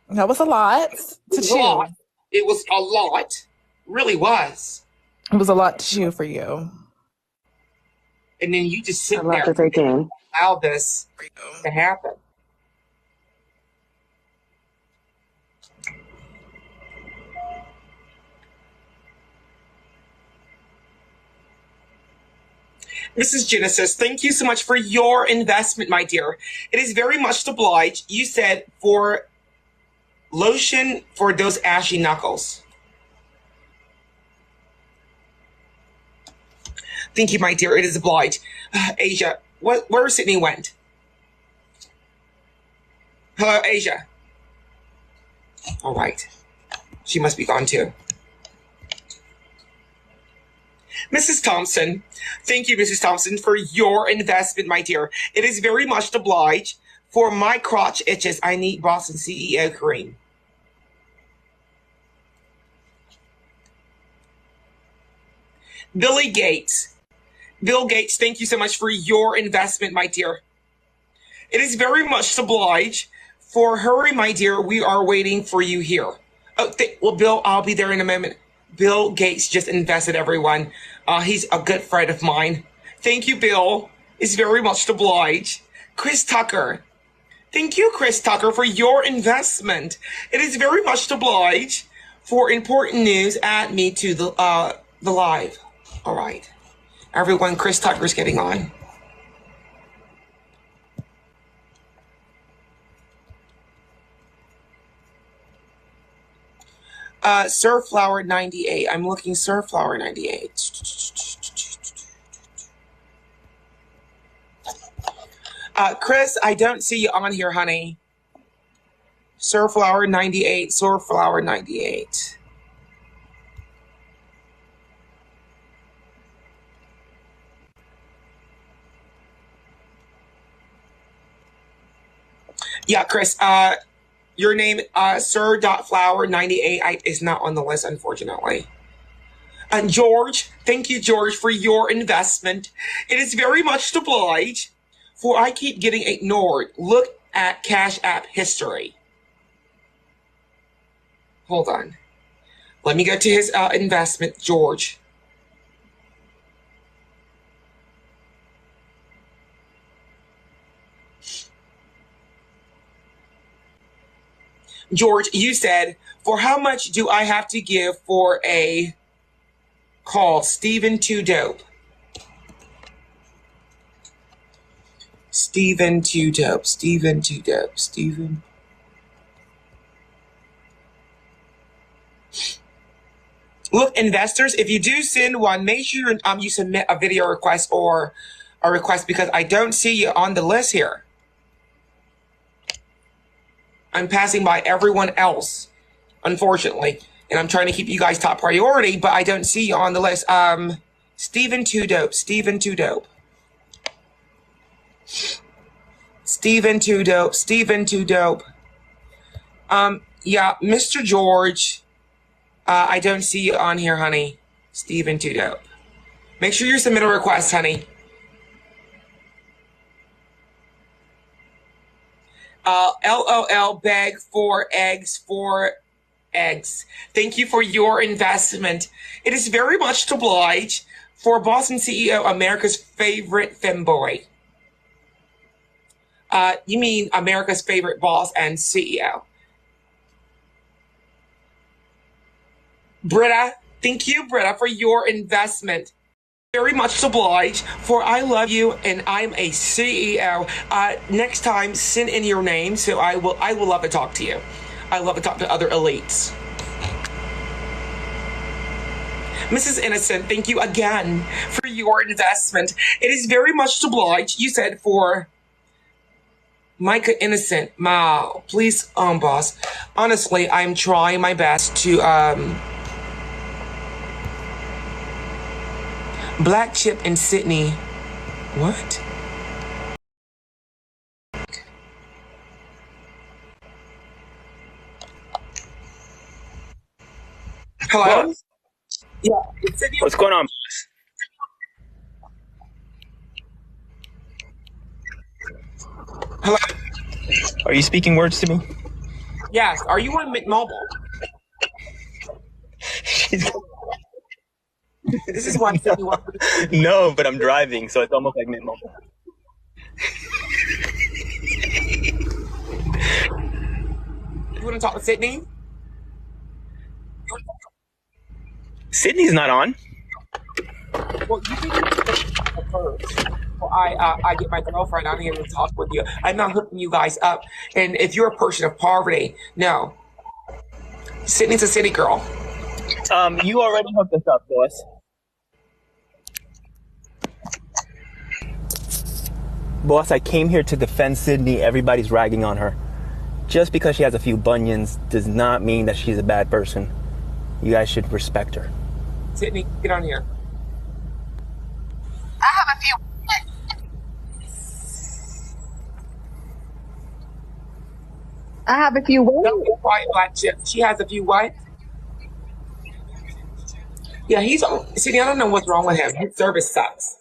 That was a lot to chew. It was a lot. Really was. It was a lot to chew for you. And then you just sit A lot there to take in. and allow this to happen. Mrs. Genesis, thank you so much for your investment, my dear. It is very much obliged. You said for lotion for those ashy knuckles. Thank you, my dear. It is obliged. Asia, where Sydney went? Hello, Asia. All right. She must be gone too. Mrs. Thompson, thank you, Mrs. Thompson, for your investment, my dear. It is very much obliged. For my crotch itches, I need Boston CEO cream. Billy Gates. Bill Gates, thank you so much for your investment, my dear. It is very much obliged. For hurry, my dear, we are waiting for you here. Oh, well, Bill, I'll be there in a moment. Bill Gates just invested, everyone. He's a good friend of mine. Thank you, Bill. It's very much obliged. Chris Tucker. Thank you, Chris Tucker, for your investment. It is very much obliged. For important news, add me to the live. All right. Everyone, Chris Tucker's getting on. Surflower 98. I'm looking Surflower 98. Chris, I don't see you on here, honey. Surflower 98. Surflower 98. Yeah, Chris, your name, Sir.Flower98 is not on the list, unfortunately. And George, thank you, George, for your investment. It is very much obliged, for I keep getting ignored. Look at Cash App history. Hold on. Let me get to his investment, George. George, you said, for how much do I have to give for a call? Stephen Too Dope. Stephen Too Dope. Stephen Too Dope. Stephen. Look, investors, if you do send one, make sure you submit a video request or a request, because I don't see you on the list here. I'm passing by everyone else, unfortunately, and I'm trying to keep you guys top priority, but I don't see you on the list. Stephen Too Dope. Stephen Too Dope. Stephen Too Dope. Stephen Too Dope. Yeah, Mr. George. I don't see you on here, honey. Stephen Too Dope. Make sure you submit a request, honey. LOL, beg for eggs, for eggs. Thank you for your investment. It is very much obliged. For Boston CEO, America's favorite femboy. You mean America's favorite boss and CEO. Britta, thank you, Britta, for your investment. Very much obliged, for I love you and I'm a CEO. Next time, send in your name, so I will love to talk to you. I love to talk to other elites. Mrs. Innocent, thank you again for your investment. It is very much obliged. You said for Micah Innocent, please, boss. Honestly, I'm trying my best to, Black Chip and Sydney. What? Hello? Boss, Yeah, it's Sydney. what's going on? Hello? Are you speaking words to me? Yes, are you on Mint Mobile? This is why Sydney wants to be. No, but I'm driving, so it's almost like mid-mobile. You want to talk to Sydney? Sydney's not on. Well, you can first. Well, I get my girlfriend. I don't even talk with you. I'm not hooking you guys up. And if you're a person of poverty, no. Sydney's a city girl. You already hooked us up, boss. Boss, I came here to defend Sydney. Everybody's ragging on her. Just because she has a few bunions does not mean that she's a bad person. You guys should respect her. Sydney, get on here. I have a few. I have a few Don't be quiet, black chip. She has a few what? Yeah, Sydney, I don't know what's wrong with him. His service sucks.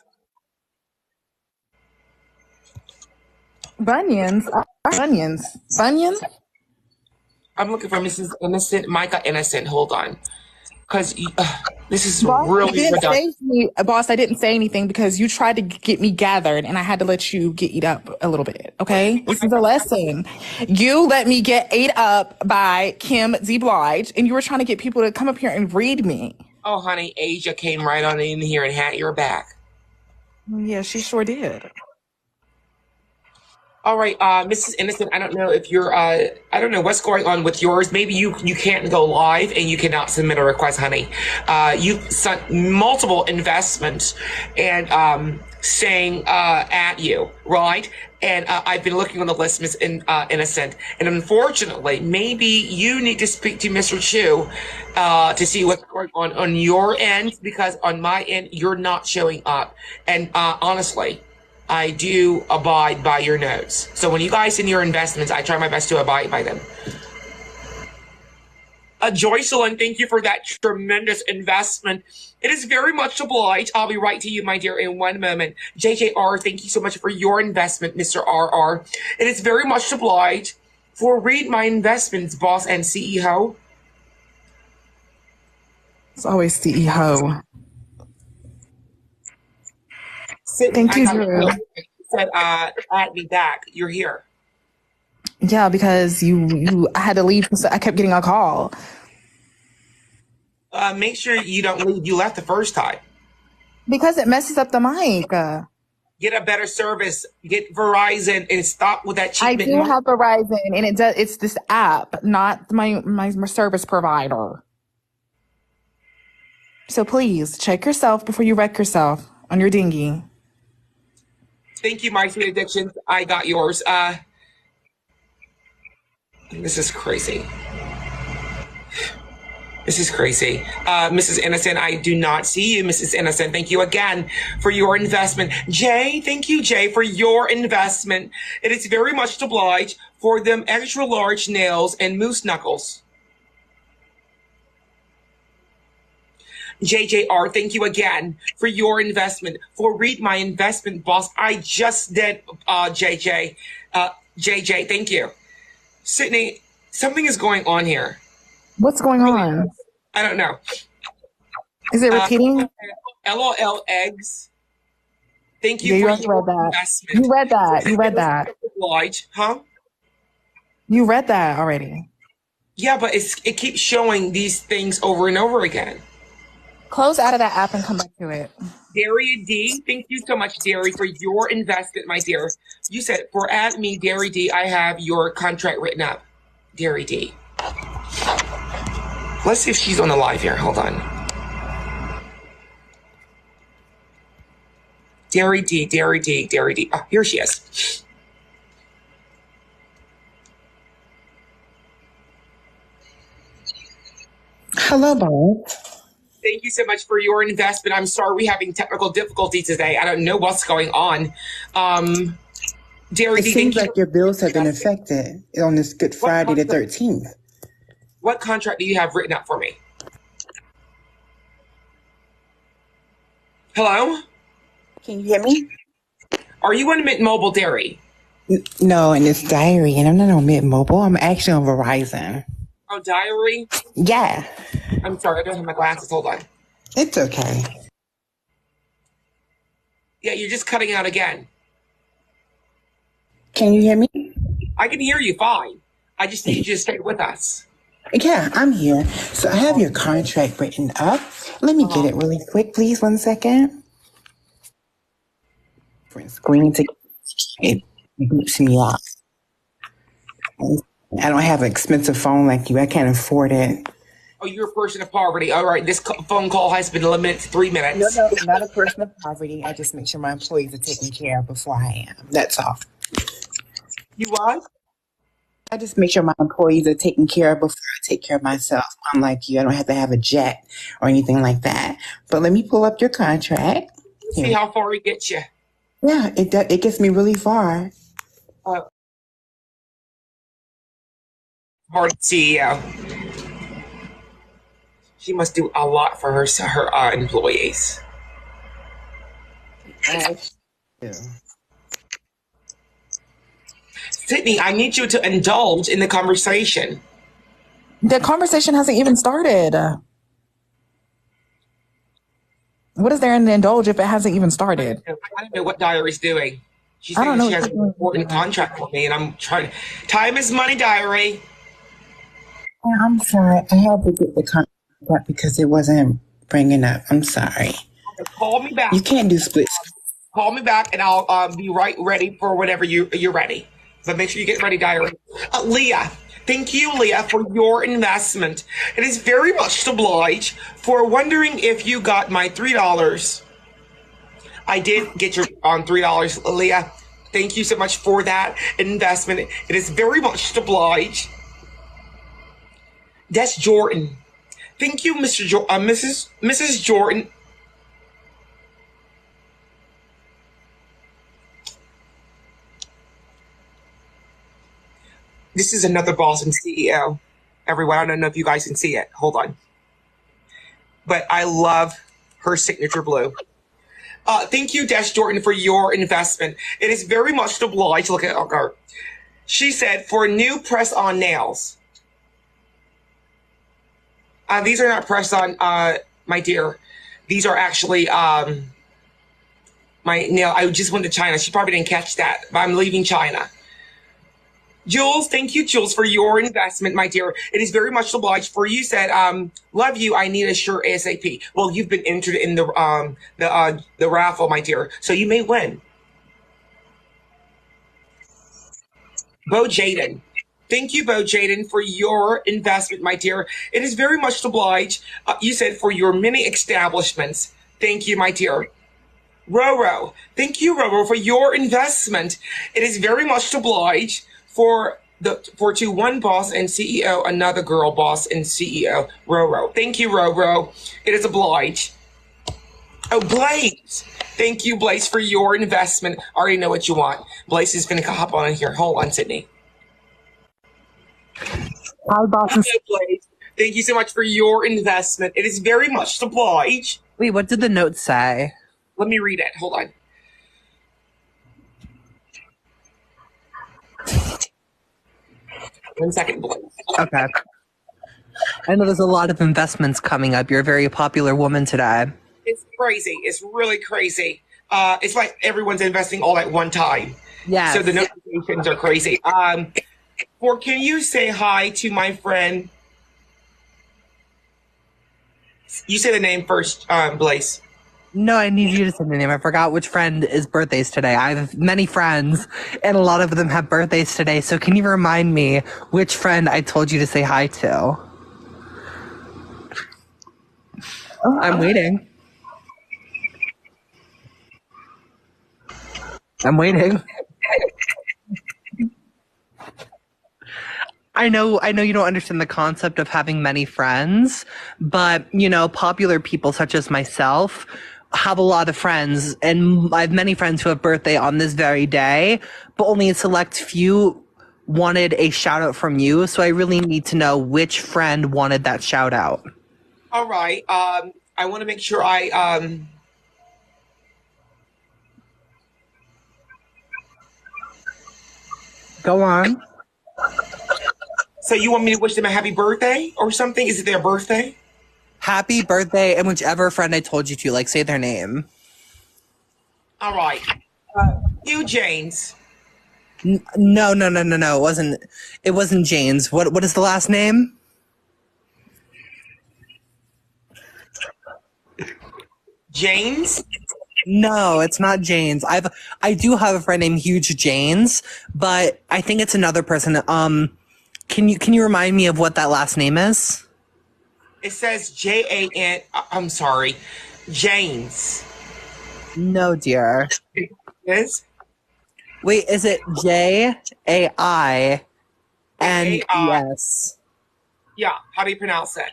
bunions. Bunions. Bunions? I'm looking for Mrs. Innocent, Micah Innocent. Hold on. Because this is Boss, really redundant. Boss, I didn't say anything because you tried to get me gathered and I had to let you get eat up a little bit. Okay? This is a lesson. You let me get ate up by Kim Z. Blige and you were trying to get people to come up here and read me. Oh, honey, Asia came right on in here and had your back. Yeah, she sure did. All right, Mrs. Innocent, I don't know if you're, I don't know what's going on with yours. Maybe you can't go live and you cannot submit a request, honey. You sent multiple investments and saying at you, right? And I've been looking on the list, Miss Innocent. And unfortunately, maybe you need to speak to Mr. Chu to see what's going on your end, because on my end, you're not showing up. And honestly, I do abide by your notes. So when you guys send your investments, I try my best to abide by them. Joycelyn, thank you for that tremendous investment. It is very much obliged. I'll be right to you, my dear, in one moment. JJR, thank you so much for your investment, Mr. RR. It is very much obliged for Read My Investments, boss and CEO. It's always CEO. Thank you, Drew. Said, add me back. You're here. Yeah, because I had to leave. So I kept getting a call. Make sure you don't leave. You left the first time. Because it messes up the mic. Get a better service. Get Verizon and stop with that cheap. I do have Verizon, and it does. It's this app, not my service provider. So please check yourself before you wreck yourself on your dinghy. Thank you, my sweet addictions. I got yours. This is crazy. This is crazy. Mrs. Innocent, I do not see you, Mrs. Innocent. Thank you again for your investment. Jay, thank you, Jay, for your investment. It is very much obliged for them extra large nails and moose knuckles. JJR, thank you again for your investment. For Read My Investment, boss. I just did, JJ. JJ, thank you. Sydney, something is going on here. What's going on? I don't know. Is it repeating? LOL eggs. Thank you for your investment. You read that. You read that. Huh? You read that already. Yeah, but it keeps showing these things over and over again. Close out of that app and come back to it. Daria D, thank you so much, Derry, for your investment, my dear. You said, for at me, Derry D, I have your contract written up. Derry D. Let's see if she's on the live here. Hold on. Derry D, Derry D, Derry D. Oh, here she is. Hello, Bob. Thank you so much for your investment. I'm sorry we're having technical difficulties today. I don't know what's going on. Derry D, it seems like your bills have been affected on this Good Friday the 13th. What contract do you have written up for me? Hello? Can you hear me? Are you on Mint Mobile, Derry? No, and it's Diary, and I'm not on Mint Mobile. I'm actually on Verizon. Oh, Diary? Yeah. I'm sorry, I don't have my glasses. Hold on. It's okay. Yeah, you're just cutting out again. Can you hear me? I can hear you fine. I just need you to stay with us. Yeah, I'm here. So I have your contract written up. Let me get it really quick, please. 1 second. screen to it boops me up. I don't have an expensive phone like you. I can't afford it. Oh, you're a person of poverty. All right, this phone call has been limited to 3 minutes. No, not a person of poverty. I just make sure my employees are taken care of before I am. That's all. You what? I just make sure my employees are taken care of before I take care of myself. Unlike you, I don't have to have a jet or anything like that. But let me pull up your contract. See how far it gets you. Yeah, it gets me really far. Hard CEO. She must do a lot for her employees. Yeah. Sydney, I need you to indulge in the conversation. The conversation hasn't even started. What is there in the indulge if it hasn't even started? I don't know what Diary's doing. She's I don't saying know she has what an you're important contract for me, and I'm trying. Time is money, Diary. I'm sorry. I had to get the contract because it wasn't bringing up. I'm sorry. Call me back. You can't do splits. Call me back, and I'll be ready for whenever you're ready. So make sure you get ready, Diary. Leah. Thank you, Leah, for your investment. It is very much obliged for wondering if you got my $3. I did get your $3, Leah. Thank you so much for that investment. It is very much obliged. That's Jordan. Thank you, Mrs. Jordan. This is another Boston CEO. Everyone, I don't know if you guys can see it. Hold on. But I love her signature blue. Thank you, Des Jordan, for your investment. It is very much obliged. Look at her. She said, for new press-on nails. These are not press-on, my dear. These are actually my nail. I just went to China. She probably didn't catch that, but I'm leaving China. Jules, thank you, Jules, for your investment, my dear. It is very much obliged. For you said, love you. I need a shirt ASAP. Well, you've been entered in the raffle, my dear, so you may win. Bo Jaden. Thank you, Bo Jaden, for your investment, my dear. It is very much obliged. You said for your many establishments. Thank you, my dear. Roro. Thank you, Roro, for your investment. It is very much obliged. For to one boss and CEO, another girl boss and CEO, Roro. Thank you, Roro. It is obliged. Oh, Blaze. Thank you, Blaze, for your investment. I already know what you want. Blaze is going to hop on in here. Hold on, Sydney. Hi, Boston. Hello, Blaze. Thank you so much for your investment. It is very much obliged. Wait, what did the note say? Let me read it. Hold on. One second, Blaze. Okay. I know there's a lot of investments coming up. You're a very popular woman today. It's crazy. It's really crazy. It's like everyone's investing all at one time. Yeah. So the notifications are crazy. Can you say hi to my friend? You say the name first, Blaze. No, I need you to say the name. I forgot which friend is birthdays today. I have many friends, and a lot of them have birthdays today. So can you remind me which friend I told you to say hi to? I'm waiting. I'm waiting. I know you don't understand the concept of having many friends, but, popular people such as myself have a lot of friends, and I have many friends who have birthday on this very day, but only a select few wanted a shout out from you. So I really need to know which friend wanted that shout out. All right. I want to make sure Go on. So you want me to wish them a happy birthday or something? Is it their birthday? Happy birthday, and whichever friend I told you to, say their name. All right. You, James. No. It wasn't James. What is the last name? James? No, it's not Jane's. I do have a friend named Huge Janes, but I think it's another person. Can you remind me of what that last name is? It says Jan. I'm sorry, James. No, dear. Yes. Wait, is it JAINES? Yeah. How do you pronounce that?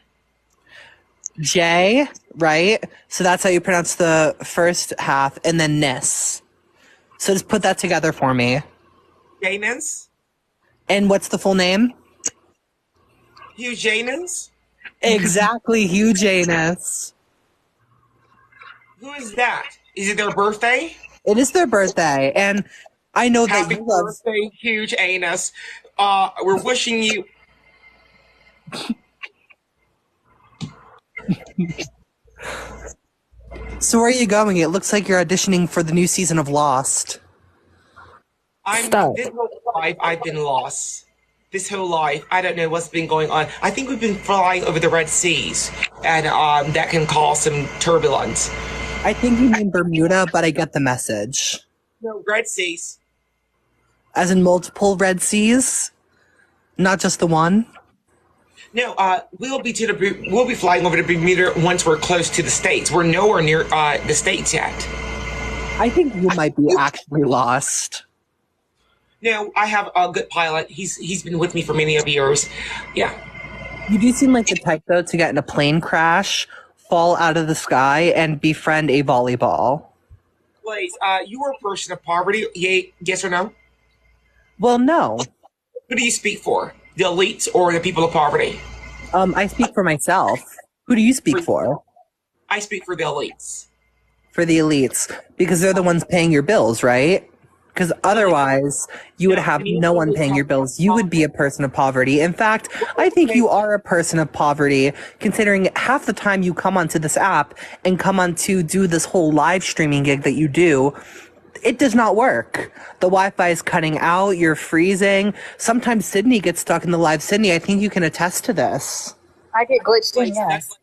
J, right? So that's how you pronounce the first half, and then Nis. So just put that together for me. Janus? And what's the full name? Hugh Janus? Exactly, Hugh Janus. Who is that? Is it their birthday? It is their birthday, and I know that Happy you love... birthday, Huge Anus. We're wishing you... So where are you going? It looks like you're auditioning for the new season of Lost. Stop. This whole life, I've been lost. This whole life, I don't know what's been going on. I think we've been flying over the Red Seas, and that can cause some turbulence. I think you mean Bermuda, but I get the message. No, Red Seas. As in multiple Red Seas? Not just the one? No, we'll be flying over to Bermuda once we're close to the States. We're nowhere near the States yet. I think you might be actually lost. No, I have a good pilot. He's been with me for many of years. Yeah. You do seem like the type, though, to get in a plane crash, fall out of the sky, and befriend a volleyball. Blaze, you are a person of poverty. Yes or no? Well, no. Who do you speak for? The elites or the people of poverty? I speak for myself. Who do you speak for? I speak for the elites. For the elites. Because they're the ones paying your bills, right? Because otherwise, you would have no one paying your bills. You would be a person of poverty. In fact, I think you are a person of poverty, considering half the time you come onto this app and come on to do this whole live streaming gig that you do, it does not work. The Wi-Fi is cutting out, you're freezing. Sometimes Sydney gets stuck in the live. Sydney, I think you can attest to this. I get glitched in, That's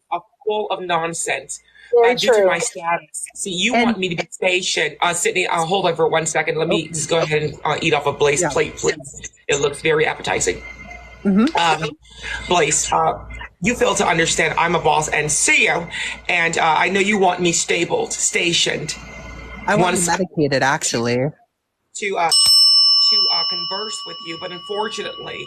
full of nonsense. Very Due to true. my status. See, you want me to be stationed. Sydney, hold on for 1 second. Let me just go ahead and eat off a Blaze plate, please. It looks very appetizing. Blaze, you fail to understand I'm a boss and CEO, and I know you want me stationed. I want you medicated, actually. To converse with you, but unfortunately,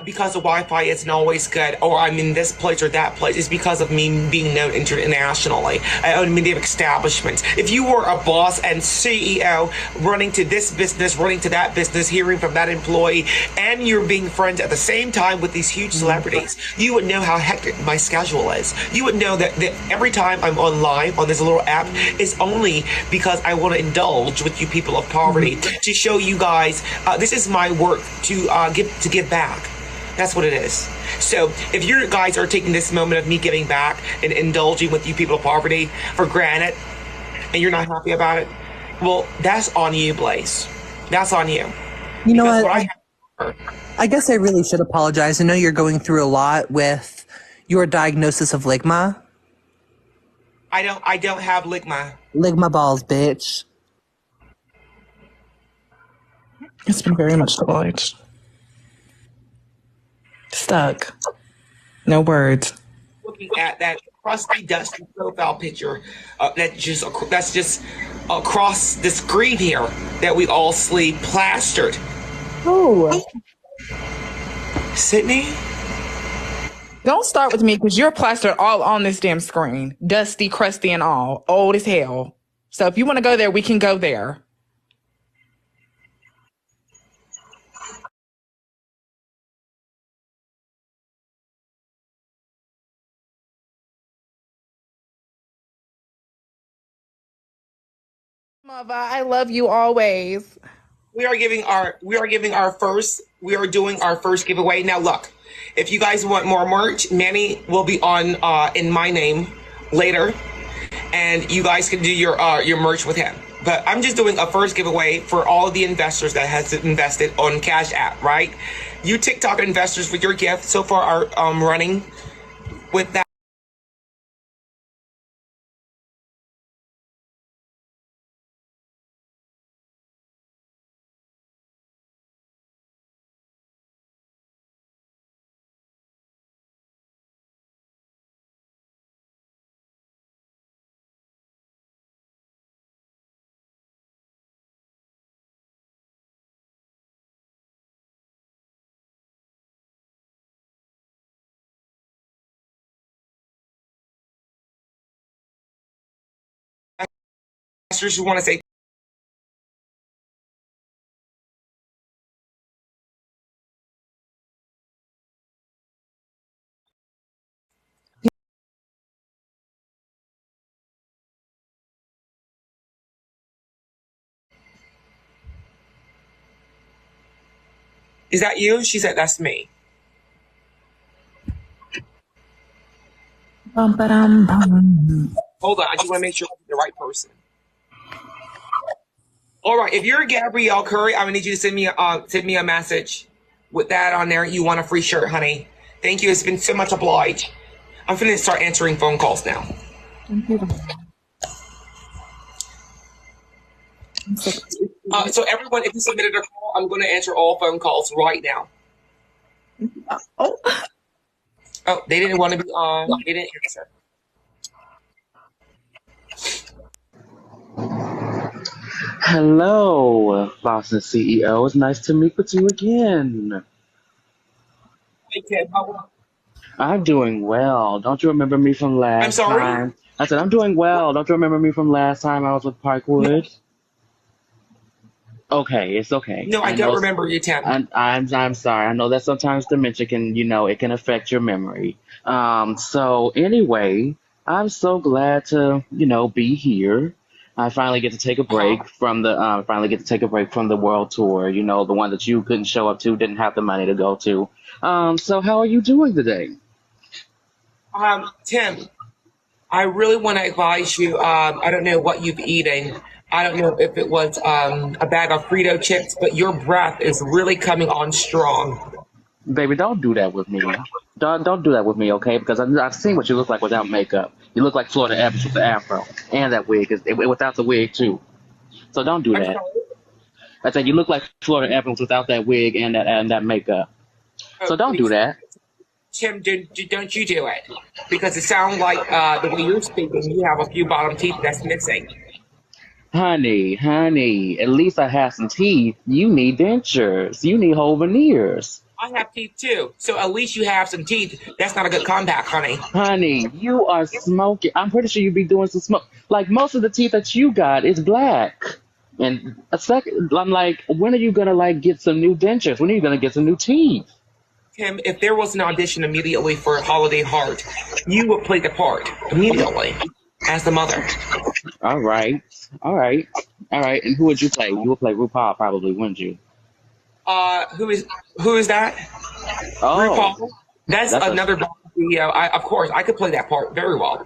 because the Wi-Fi isn't always good, or I'm in this place or that place, it's because of me being known internationally. I own many establishments. If you were a boss and CEO running to this business, running to that business, hearing from that employee, and you're being friends at the same time with these huge celebrities, you would know how hectic my schedule is. You would know that every time I'm on live on this little app is only because I want to indulge with you people of poverty to show you guys this is my work to give back. That's what it is. So if you guys are taking this moment of me giving back and indulging with you people of poverty for granted, and you're not happy about it, well, that's on you, Blaze. That's on you. You know what? I guess I really should apologize. I know you're going through a lot with your diagnosis of ligma. I don't have ligma. Ligma balls, bitch. It's been very much obliged. Stuck. No words. Looking at that crusty, dusty profile picture that's just across the screen here that we all see plastered. Ooh. Sydney? Don't start with me because you're plastered all on this damn screen. Dusty, crusty, and all. Old as hell. So if you want to go there, we can go there. Mama, I love you always. We are doing our first giveaway. Now look, if you guys want more merch, Manny will be on in my name later, and you guys can do your merch with him. But I'm just doing a first giveaway for all of the investors that has invested on Cash App, right? You TikTok investors with your gift so far are running with that. Just want to say is that you? She said that's me. Bum, ba-dum, bum. Hold on, I just want to make sure I'm the right person. All right, if you're Gabrielle Curry, I'm gonna need you to send me a message with that on there. You want a free shirt, honey? Thank you. It's been so much obliged. I'm finna start answering phone calls now. So everyone, if you submitted a call, I'm going to answer all phone calls right now. Oh, Oh, they didn't want to be on. They didn't answer. Hello, Boston CEO. It's nice to meet with you again. Hey, Ted, how- I'm doing well. Don't you remember me from last I'm sorry? time? I said, I'm doing well. Don't you remember me from last time I was with Parkwood? Okay, it's okay. No, I don't remember you, Tim. I'm sorry. I know that sometimes dementia can, it can affect your memory. So anyway, I'm so glad to, be here. I finally get to take a break from the world tour, the one that you couldn't show up to, didn't have the money to go to. So how are you doing today? Tim, I really want to advise you. I don't know what you've eaten. I don't know if it was a bag of Frito chips, but your breath is really coming on strong. Baby, don't do that with me. Don't do that with me, okay? Because I've seen what you look like without makeup. You look like Florida Evans with the afro. And that wig, without the wig, too. So don't do I'm that. sorry. I said you look like Florida Evans without that wig and that makeup. So Oh, don't do please, that. Tim, don't you do it. Because it sounds like the way you're speaking, you have a few bottom teeth that's missing. Honey, at least I have some teeth. You need dentures. You need whole veneers. I have teeth too, so at least you have some teeth. That's not a good comeback, honey. Honey, you are smoking. I'm pretty sure you be doing some smoke. Like most of the teeth that you got is black. And a second, I'm like, when are you gonna get some new dentures? When are you gonna get some new teeth? Tim, if there was an audition immediately for Holiday Heart, you would play the part immediately as the mother. All right. And who would you play? You would play RuPaul probably, wouldn't you? Who is that? Oh, RuPaul? That's that's another video. Of course, I could play that part very well.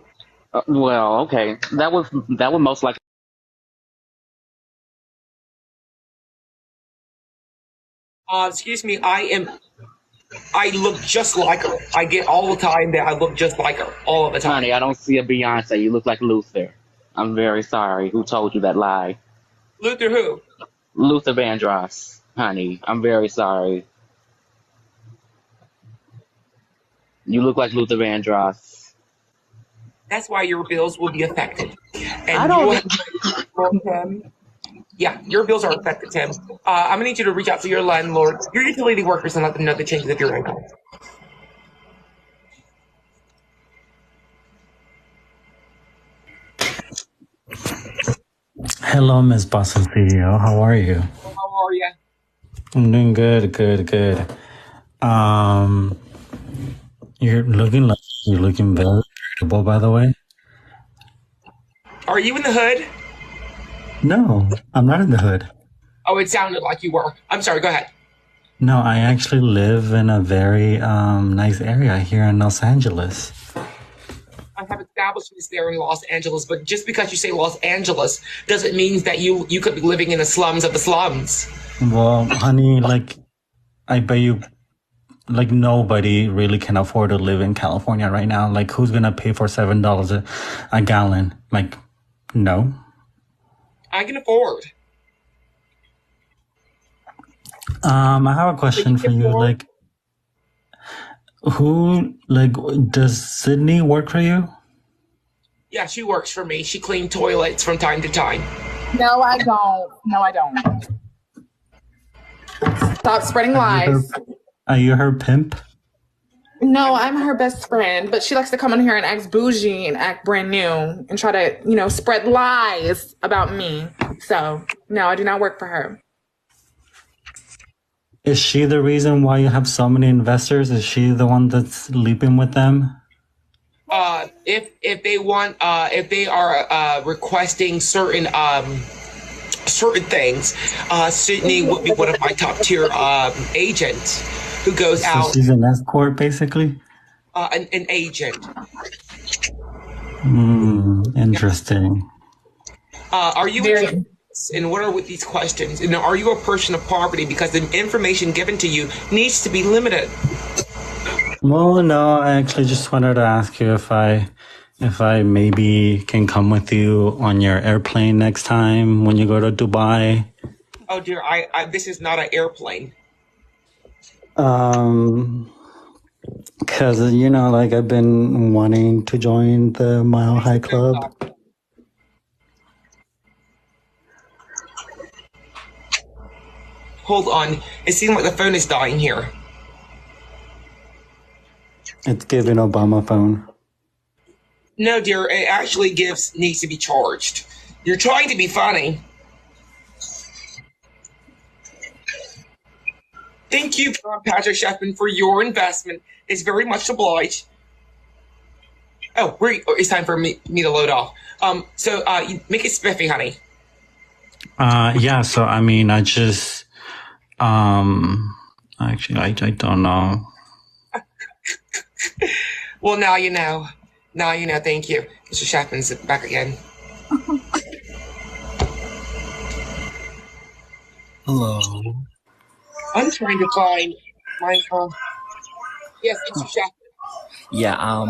well, okay. That would most likely. Excuse me, I look just like her. I get all the time that I look just like her, all of the time. Honey, I don't see a Beyonce. You look like Luther. I'm very sorry. Who told you that lie? Luther who? Luther Vandross. Honey, I'm very sorry. You look like Luther Vandross. That's why your bills will be affected. I And you don't. will have Tim. Yeah, your bills are affected, Tim. I'm gonna need you to reach out to your landlord, your utility workers, and let them know the changes of your income. Hello, Miss Boston CEO. How are you? How are you? I'm doing good. Um, you're looking very beautiful, by the way. Are you in the hood? No, I'm not in the hood. Oh, it sounded like you were. I'm sorry. Go ahead. No, I actually live in a very nice area here in Los Angeles. I have establishments there in Los Angeles, but just because you say Los Angeles doesn't mean that you could be living in the slums of the slums. Well, honey, I bet you, nobody really can afford to live in California right now. Like, who's gonna pay for $7 a gallon? Like, no. I can afford. I have a question for you. Does Sydney work for you? Yeah, she works for me. She cleans toilets from time to time. no, I don't. Stop spreading lies. Are you her pimp? No, I'm her best friend, but she likes to come in here and act bougie and act brand new and try to, spread lies about me. So, no, I do not work for her. Is she the reason why you have so many investors? Is she the one that's sleeping with them? If they want, if they are requesting certain things, Sydney would be one of my top tier agents who goes So out. she's an escort, basically? An agent. Interesting. Are you and what are with these questions? And are you a person of poverty? Because the information given to you needs to be limited. Well, no, I actually just wanted to ask you if I maybe can come with you on your airplane next time when you go to Dubai. Oh dear, I this is not an airplane. Because, I've been wanting to join the Mile High Club. Hold on. It seems like the phone is dying here. It's giving Obama phone. No, dear, it actually needs to be charged. You're trying to be funny. Thank you, Patrick Sheffman, for your investment. It's very much obliged. Oh, it's time for me to load off. So make it spiffy, honey. Yeah, so I just actually I don't know. Well, now you know. Now you know. Thank you. Mr. Sheffman's back again. Hello. I'm trying to find my yes, Mr. Sheffman. Yeah,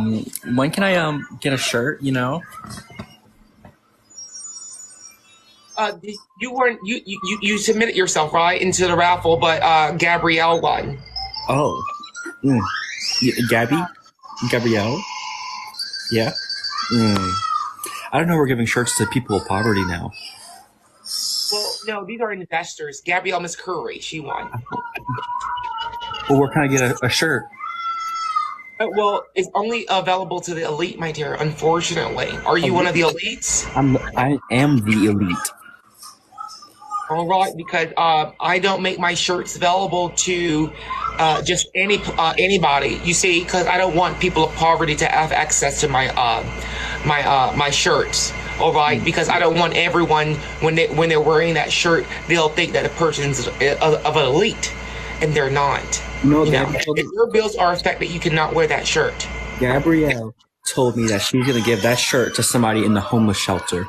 when can I get a shirt, You weren't you submitted yourself right into the raffle, but Gabrielle won. Oh. Gabrielle? Yeah? I don't know, we're giving shirts to people of poverty now. Well, no, these are investors. Gabrielle Miss Curry, she won. Well, where can I get a shirt? Well, it's only available to the elite, my dear, unfortunately. Are you one of the elites? I am the elite. All right, because I don't make my shirts available to just anybody. You see, because I don't want people of poverty to have access to my my shirts. All right, because I don't want everyone when they're wearing that shirt, they'll think that a person's of an elite, and they're not. No, if your bills are affected, you cannot wear that shirt. Gabrielle told me that she's gonna give that shirt to somebody in the homeless shelter.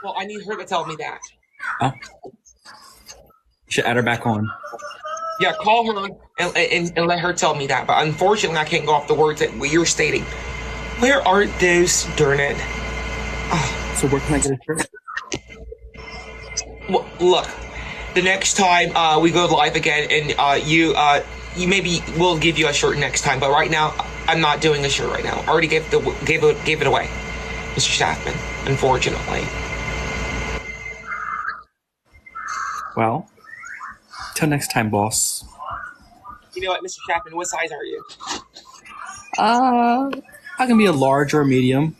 Well, I need her to tell me that. Oh. Should add her back on. Yeah, call her and let her tell me that. But unfortunately, I can't go off the words that you're stating. Where are those, darn it? Oh. So where can I get a shirt? Well, look, the next time we go live again, and you maybe we'll give you a shirt next time. But right now, I'm not doing a shirt right now. I already gave it away, Mr. Staffman. Unfortunately. Well, till next time, boss. You know what, Mr. Chapman, what size are you? I can be a large or a medium,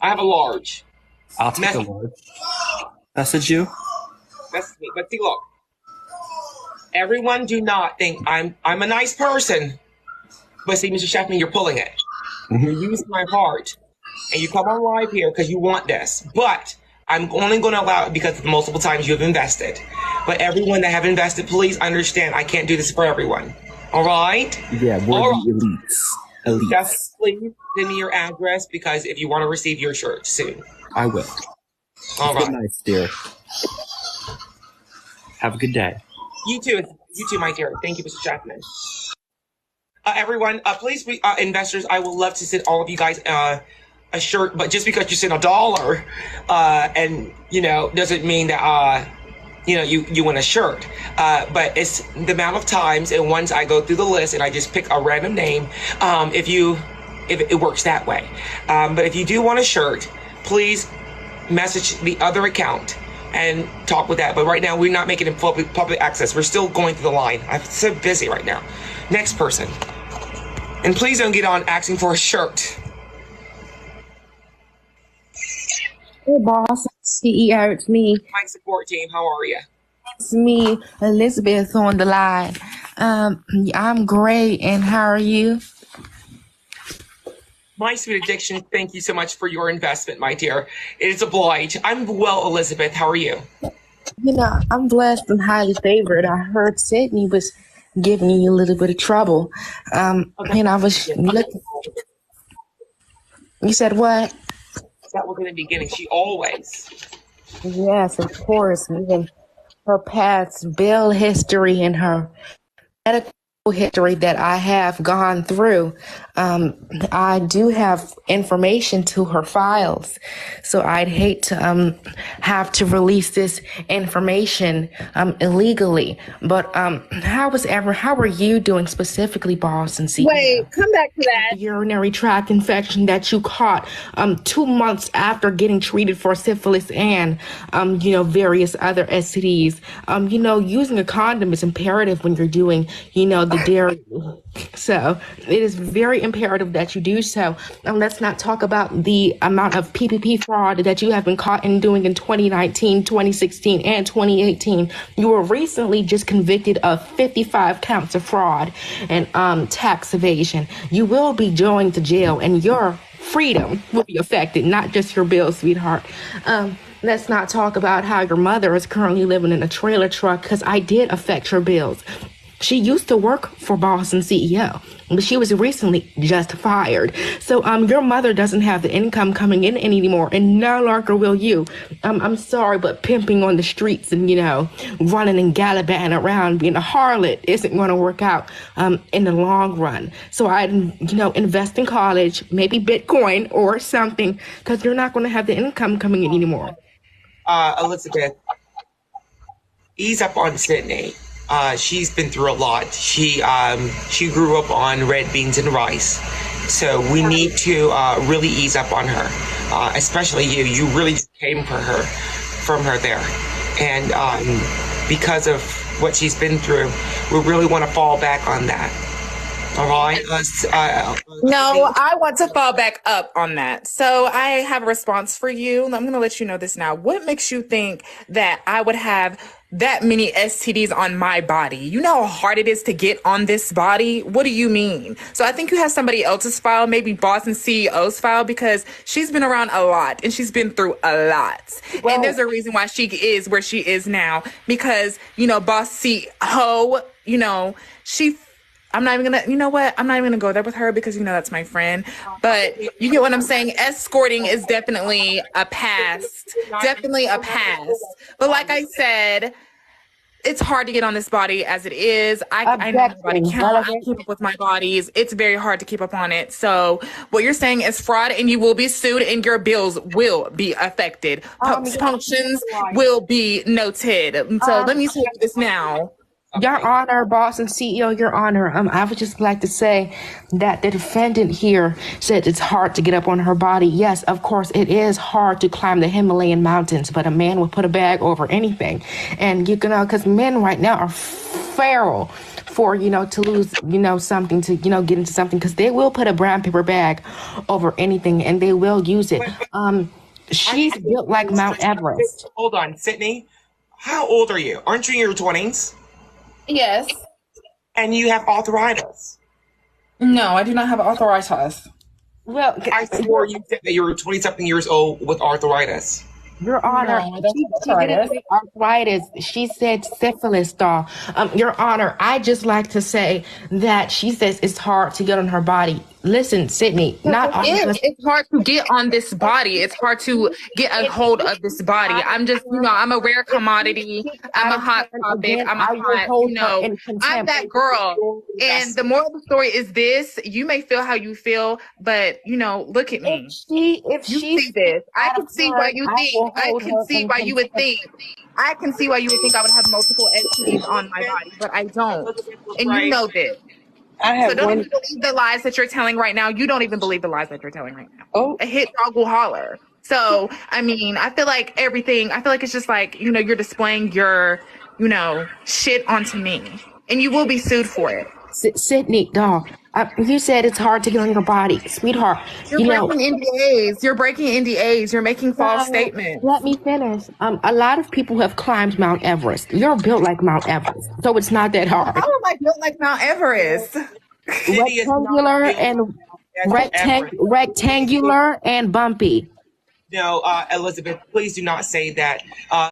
I have a large. I'll take a large. Message you? Message me. But see, look. Everyone do not think I'm a nice person. But see, Mr. Sheffman, you're pulling it. You're using my heart. And you come on live here because you want this. But I'm only going to allow it because of the multiple times you have invested. But everyone that have invested, please understand I can't do this for everyone. All right? Yeah, we're the elites. Just please send me your address because if you want to receive your shirt soon. I will. All right. Good night, dear. Have a good day. You too, my dear. Thank you, Mr. Chapman. Everyone, please, investors, I would love to send all of you guys a shirt, but just because you send $1, and doesn't mean that you win a shirt. But it's the amount of times, and once I go through the list and I just pick a random name, if you if it works that way. But if you do want a shirt, please message the other account and talk with that. But right now, we're not making it public access. We're still going through the line. I'm so busy right now. Next person. And please don't get on asking for a shirt. Hey, boss, CEO, it's me. My support team, how are you? It's me, Elizabeth, on the line. I'm great, and how are you? My sweet addiction, thank you so much for your investment, my dear. It is obliged. I'm well, Elizabeth. How are you? You know, I'm blessed and highly favored. I heard Sydney was giving you a little bit of trouble. And I was looking. You said what? That was in the beginning. She always. Yes, of course. Even her past bill history and her medical history that I have gone through. I do have information to her files, so I'd hate to have to release this information illegally. But how are you doing specifically, boss and CEO? Wait, come back to that. The urinary tract infection that you caught 2 months after getting treated for syphilis and various other STDs. Using a condom is imperative when you're doing the dairy. So it is very imperative that you do so. Let's not talk about the amount of PPP fraud that you have been caught in doing in 2019, 2016, and 2018. You were recently just convicted of 55 counts of fraud and tax evasion. You will be going to jail, and your freedom will be affected, not just your bill, sweetheart. Let's not talk about how your mother is currently living in a trailer truck, because I did affect her bills. She used to work for Boss and CEO, but she was recently just fired. So your mother doesn't have the income coming in anymore, and no longer will you. I'm sorry, but pimping on the streets and, running and gallivanting around being a harlot isn't going to work out in the long run. So I'd, invest in college, maybe Bitcoin or something, because you're not going to have the income coming in anymore. Elizabeth, ease up on Sydney. She's been through a lot. She grew up on red beans and rice. So we need to really ease up on her, especially you. You really came from her there. And because of what she's been through, we really want to fall back on that. All right? No, I want to fall back up on that. So I have a response for you. I'm going to let you know this now. What makes you think that I would have that many STDs on my body? You know how hard it is to get on this body? What do you mean? So I think you have somebody else's file, maybe Boss and CEO's file, because she's been around a lot and she's been through a lot. Well, and there's a reason why she is where she is now, because, Boss CEO, I'm not even gonna go there with her because that's my friend. But you get what I'm saying? Escorting is definitely a past. Definitely a past. But like I said, it's hard to get on this body as it is. I know my body count. I keep up with my bodies. It's very hard to keep up on it. So what you're saying is fraud, and you will be sued, and your bills will be affected. Functions will be noted. So let me tell you this now. Okay. Your Honor, Boss and CEO, Your Honor, I would just like to say that the defendant here said it's hard to get up on her body. Yes, of course, it is hard to climb the Himalayan mountains, but a man would put a bag over anything. And because men right now are feral for, to lose, something, to, get into something, because they will put a brown paper bag over anything and they will use it. She's built like Mount Everest. Hold on, Sydney. How old are you? Aren't you in your 20s? Yes. And you have arthritis? No, I do not have arthritis. Well, I swore you said that you were 20-something years old with arthritis. Your Honor, she didn't say arthritis. She said syphilis, doll. Your Honor, I just like to say that she says it's hard to get on her body. Listen, Sydney, it's hard to get on this body. It's hard to get a hold of this body. I'm just, I'm a rare commodity. I'm a hot topic. I'm that girl. And the moral of the story is this: you may feel how you feel, but look at me. If she see this, I can see why you think. I can see why you would think. I can see why you would think I would have multiple STDs on my body, but I don't. And you know this. I So have don't one. even believe the lies that you're telling right now. You don't even believe the lies that you're telling right now. Oh, A hit dog will holler. So, I mean, I feel like it's just like, you're displaying your, shit onto me. And you will be sued for it. Sydney, dog. You said it's hard to get on your body, sweetheart. You're breaking NDAs. You're breaking NDAs. You're making false No, statements. let me finish. A lot of people have climbed Mount Everest. You're built like Mount Everest, so it's not that hard. How am I built like Mount Everest? City is not built as Everest. Rectangular and bumpy. No, Elizabeth, please do not say that.